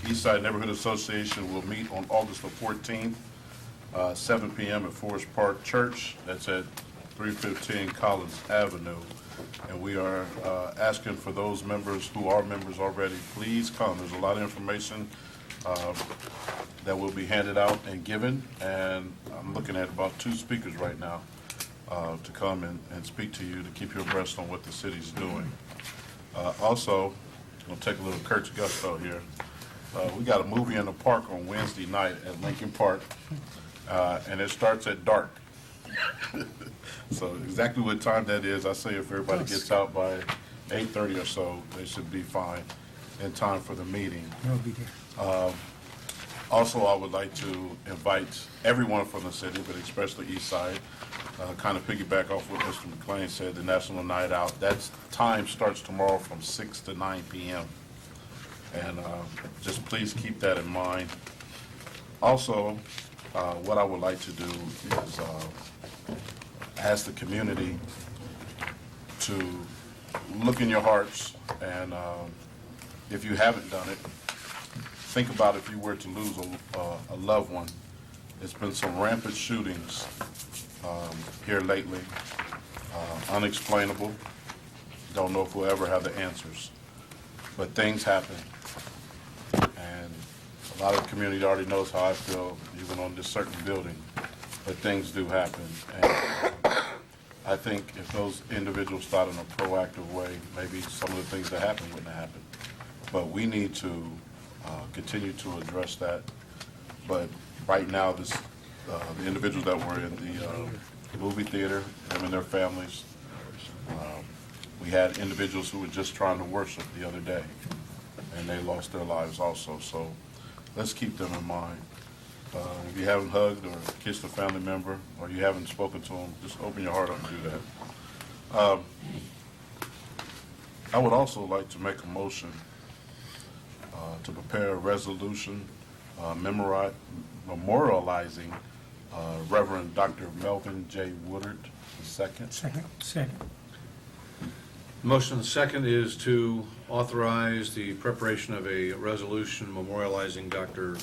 Eastside Neighborhood Association will meet on August the 14th, 7 p.m. at Forest Park Church. That's at 315 Collins Avenue. And we are asking for those members who are members already, please come. There's a lot of information that will be handed out and given. And I'm looking at about 2 speakers right now to come and speak to you to keep you abreast on what the city's doing. Also, I'll take a little Kurt's gusto here. We got a movie in the park on Wednesday night at Lincoln Park, and it starts at dark. So exactly what time that is, I say if everybody gets out by 8:30 or so, they should be fine in time for the meeting. I'll be there. Also, I would like to invite everyone from the city, but especially Eastside, kind of piggyback off what Mr. McLean said, the National Night Out. That time starts tomorrow from 6 to 9 p.m. And just please keep that in mind. Also, what I would like to do is ask the community to look in your hearts, and if you haven't done it, think about if you were to lose a loved one. There's been some rampant shootings here lately, unexplainable. Don't know if we'll ever have the answers, but things happen. And a lot of the community already knows how I feel, even on this certain building, but things do happen. And I think if those individuals thought in a proactive way, maybe some of the things that happened wouldn't have happened. But we need to continue to address that. But right now, the individuals that were in the movie theater, them and their families, we had individuals who were just trying to worship the other day, and they lost their lives also. So let's keep them in mind. If you haven't hugged or kissed a family member, or you haven't spoken to them, just open your heart up and do that. I would also like to make a motion to prepare a resolution memorializing Reverend Dr. Melvin J. Woodard II. Second. Motion and second is to authorize the preparation of a resolution memorializing Dr.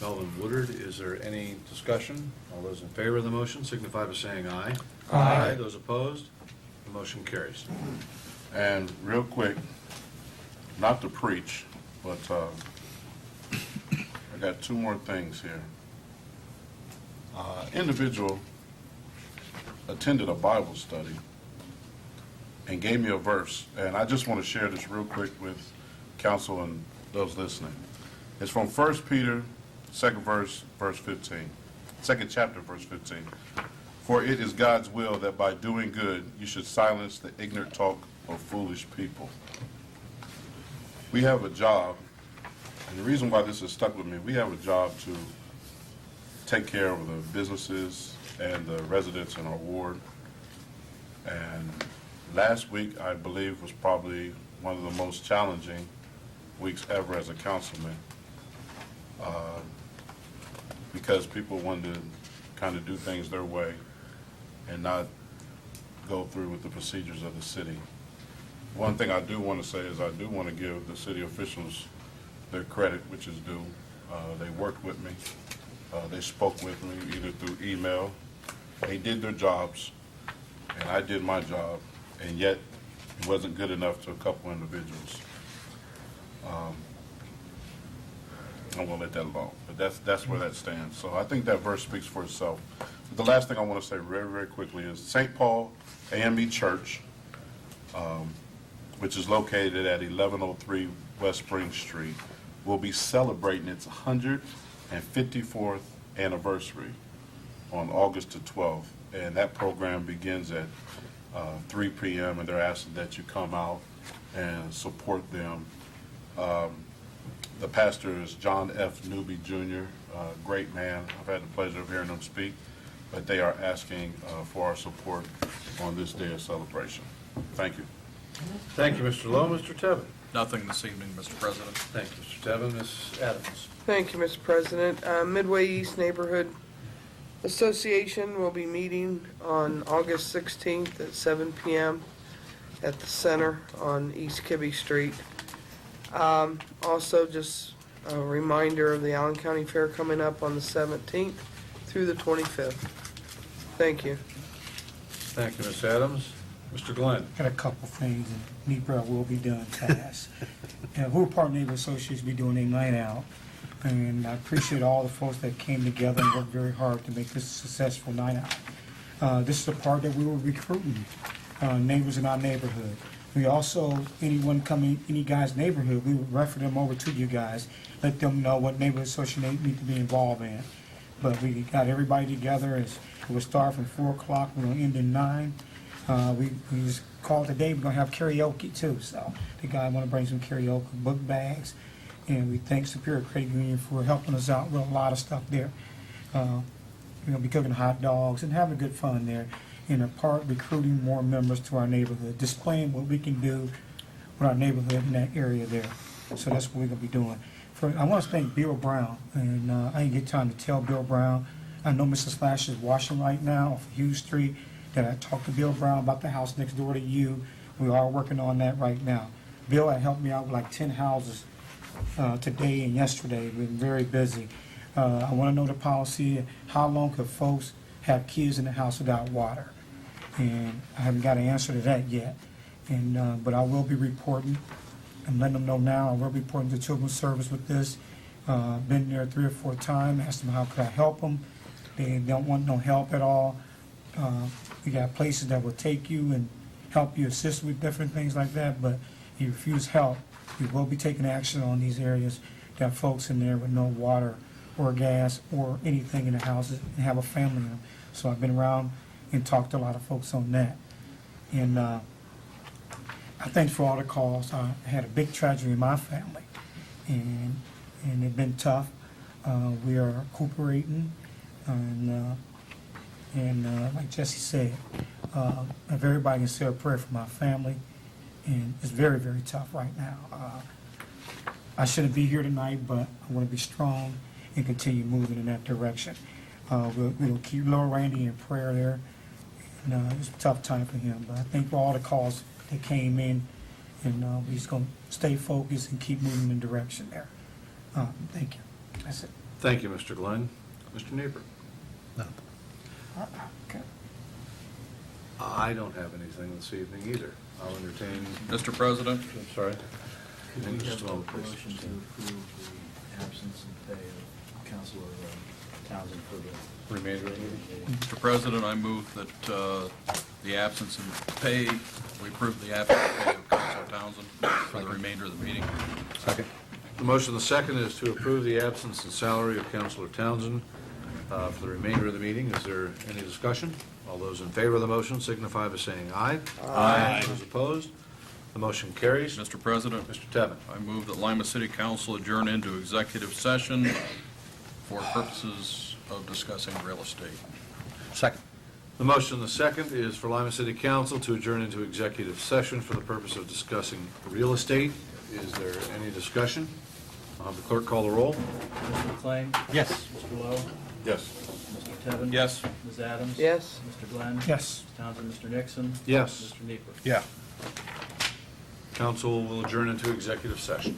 Melvin Woodard. Is there any discussion? All those in favor of the motion signify by saying aye. Aye. Those opposed? The motion carries. And real quick, not to preach, but I got two more things here. Individual attended a Bible study and gave me a verse, and I just want to share this real quick with council and those listening. It's from 1 Peter, second chapter, verse 15. For it is God's will that by doing good you should silence the ignorant talk of foolish people. We have a job, and the reason why this has stuck with me, we have a job to take care of the businesses and the residents in our ward. And last week, I believe, was probably one of the most challenging weeks ever as a councilman, because people wanted to kind of do things their way and not go through with the procedures of the city. One thing I do want to say is I do want to give the city officials their credit, which is due. They worked with me. They spoke with me either through email. They did their jobs, and I did my job, and yet it wasn't good enough to a couple individuals. I'm going to let that alone, but that's where that stands. So I think that verse speaks for itself. But the last thing I want to say very, very quickly is St. Paul AME Church, which is located at 1103 West Spring Street, will be celebrating its 154th anniversary on August the 12th. And that program begins at 3 p.m. and they're asking that you come out and support them. The pastor is John F. Newby Jr., great man. I've had the pleasure of hearing him speak, but they are asking for our support on this day of celebration. Thank you. Thank you, Mr. Lowe. Mr. Tevin? Nothing this evening, Mr. President. Thank you, Mr. Tevin. Ms. Adams? Thank you, Mr. President. Midway East Neighborhood Association will be meeting on August 16th at 7 p.m. at the center on East Kibbe Street. Also, just a reminder of the Allen County Fair coming up on the 17th through the 25th. Thank you. Thank you, Ms. Adams. Mr. Glenn? Got a couple things, and NEPR will be done fast. Hoover Park Neighborhood Association will be doing a night out, and I appreciate all the folks that came together and worked very hard to make this a successful night out. This is the part that we were recruiting neighbors in our neighborhood. We also, anyone coming, any guy's neighborhood, we would refer them over to you guys, let them know what neighborhood association they need to be involved in. But we got everybody together. It will start from 4 o'clock. We're going to end at 9. We just called today. We're going to have karaoke too. So the guy want to bring some karaoke, book bags, and we thank Superior Credit Union for helping us out with a lot of stuff there. We're going to be cooking hot dogs and having good fun there. In a part, recruiting more members to our neighborhood, displaying what we can do with our neighborhood in that area there. So that's what we're going to be doing. I want to thank Bill Brown, and I didn't get time to tell Bill Brown. I know Mrs. Flash is washing right now off Hughes Street, that I talked to Bill Brown about the house next door to you. We are working on that right now. Bill had helped me out with like 10 houses today and yesterday. We've been very busy. I want to know the policy, how long could folks have kids in the house without water? And I haven't got an answer to that yet. And but I will be reporting. I'm letting them know now. I will be reporting to Children's Service with this. Been there 3 or 4 times. Asked them how could I help them. They don't want no help at all. We got places that will take you and help you, assist with different things like that, but if you refuse help, we will be taking action on these areas. Got folks in there with no water or gas or anything in the houses and have a family in them. So I've been around and talked to a lot of folks on that. And I thank for all the calls. I had a big tragedy in my family, and it's been tough. We are recuperating, and like Jesse said, if everybody can say a prayer for my family, and it's very, very tough right now. I shouldn't be here tonight, but I want to be strong and continue moving in that direction. We'll keep Lil Randy in prayer there. And, it's a tough time for him, but I think for all the calls that came in, and we're just going to stay focused and keep moving in direction there. Thank you. That's it. Thank you, Mr. Glenn. Mr. Nieper? Okay. I don't have anything this evening either. I'll entertain. Mr. President? I'm sorry. Could we Just have a a moment, please. motion to approve the absence and pay of Councilor Townsend for the Remainder of the meeting? Mr. President, I move that the absence and pay, we approve the absence and pay of Councilor Townsend for the remainder of the meeting. Second. The motion, the second, is to approve the absence and salary of Councilor Townsend for the remainder of the meeting. Is there any discussion? All those in favor of the motion signify by saying aye. Aye. Those opposed? The motion carries. Mr. President? Mr. Tevin. I move that Lima City Council adjourn into executive session for purposes of discussing real estate. Second. The motion, the second, is for Lima City Council to adjourn into executive session for the purpose of discussing real estate. Is there any discussion? I'll have the clerk call the roll. Mr. McLean? Yes. Mr. Lowe? Yes. Mr. Tevin? Yes. Ms. Adams? Yes. Mr. Glenn? Yes. Mr. Townsend? Mr. Nixon? Yes. Mr. Nieper. Yeah. Council will adjourn into executive session.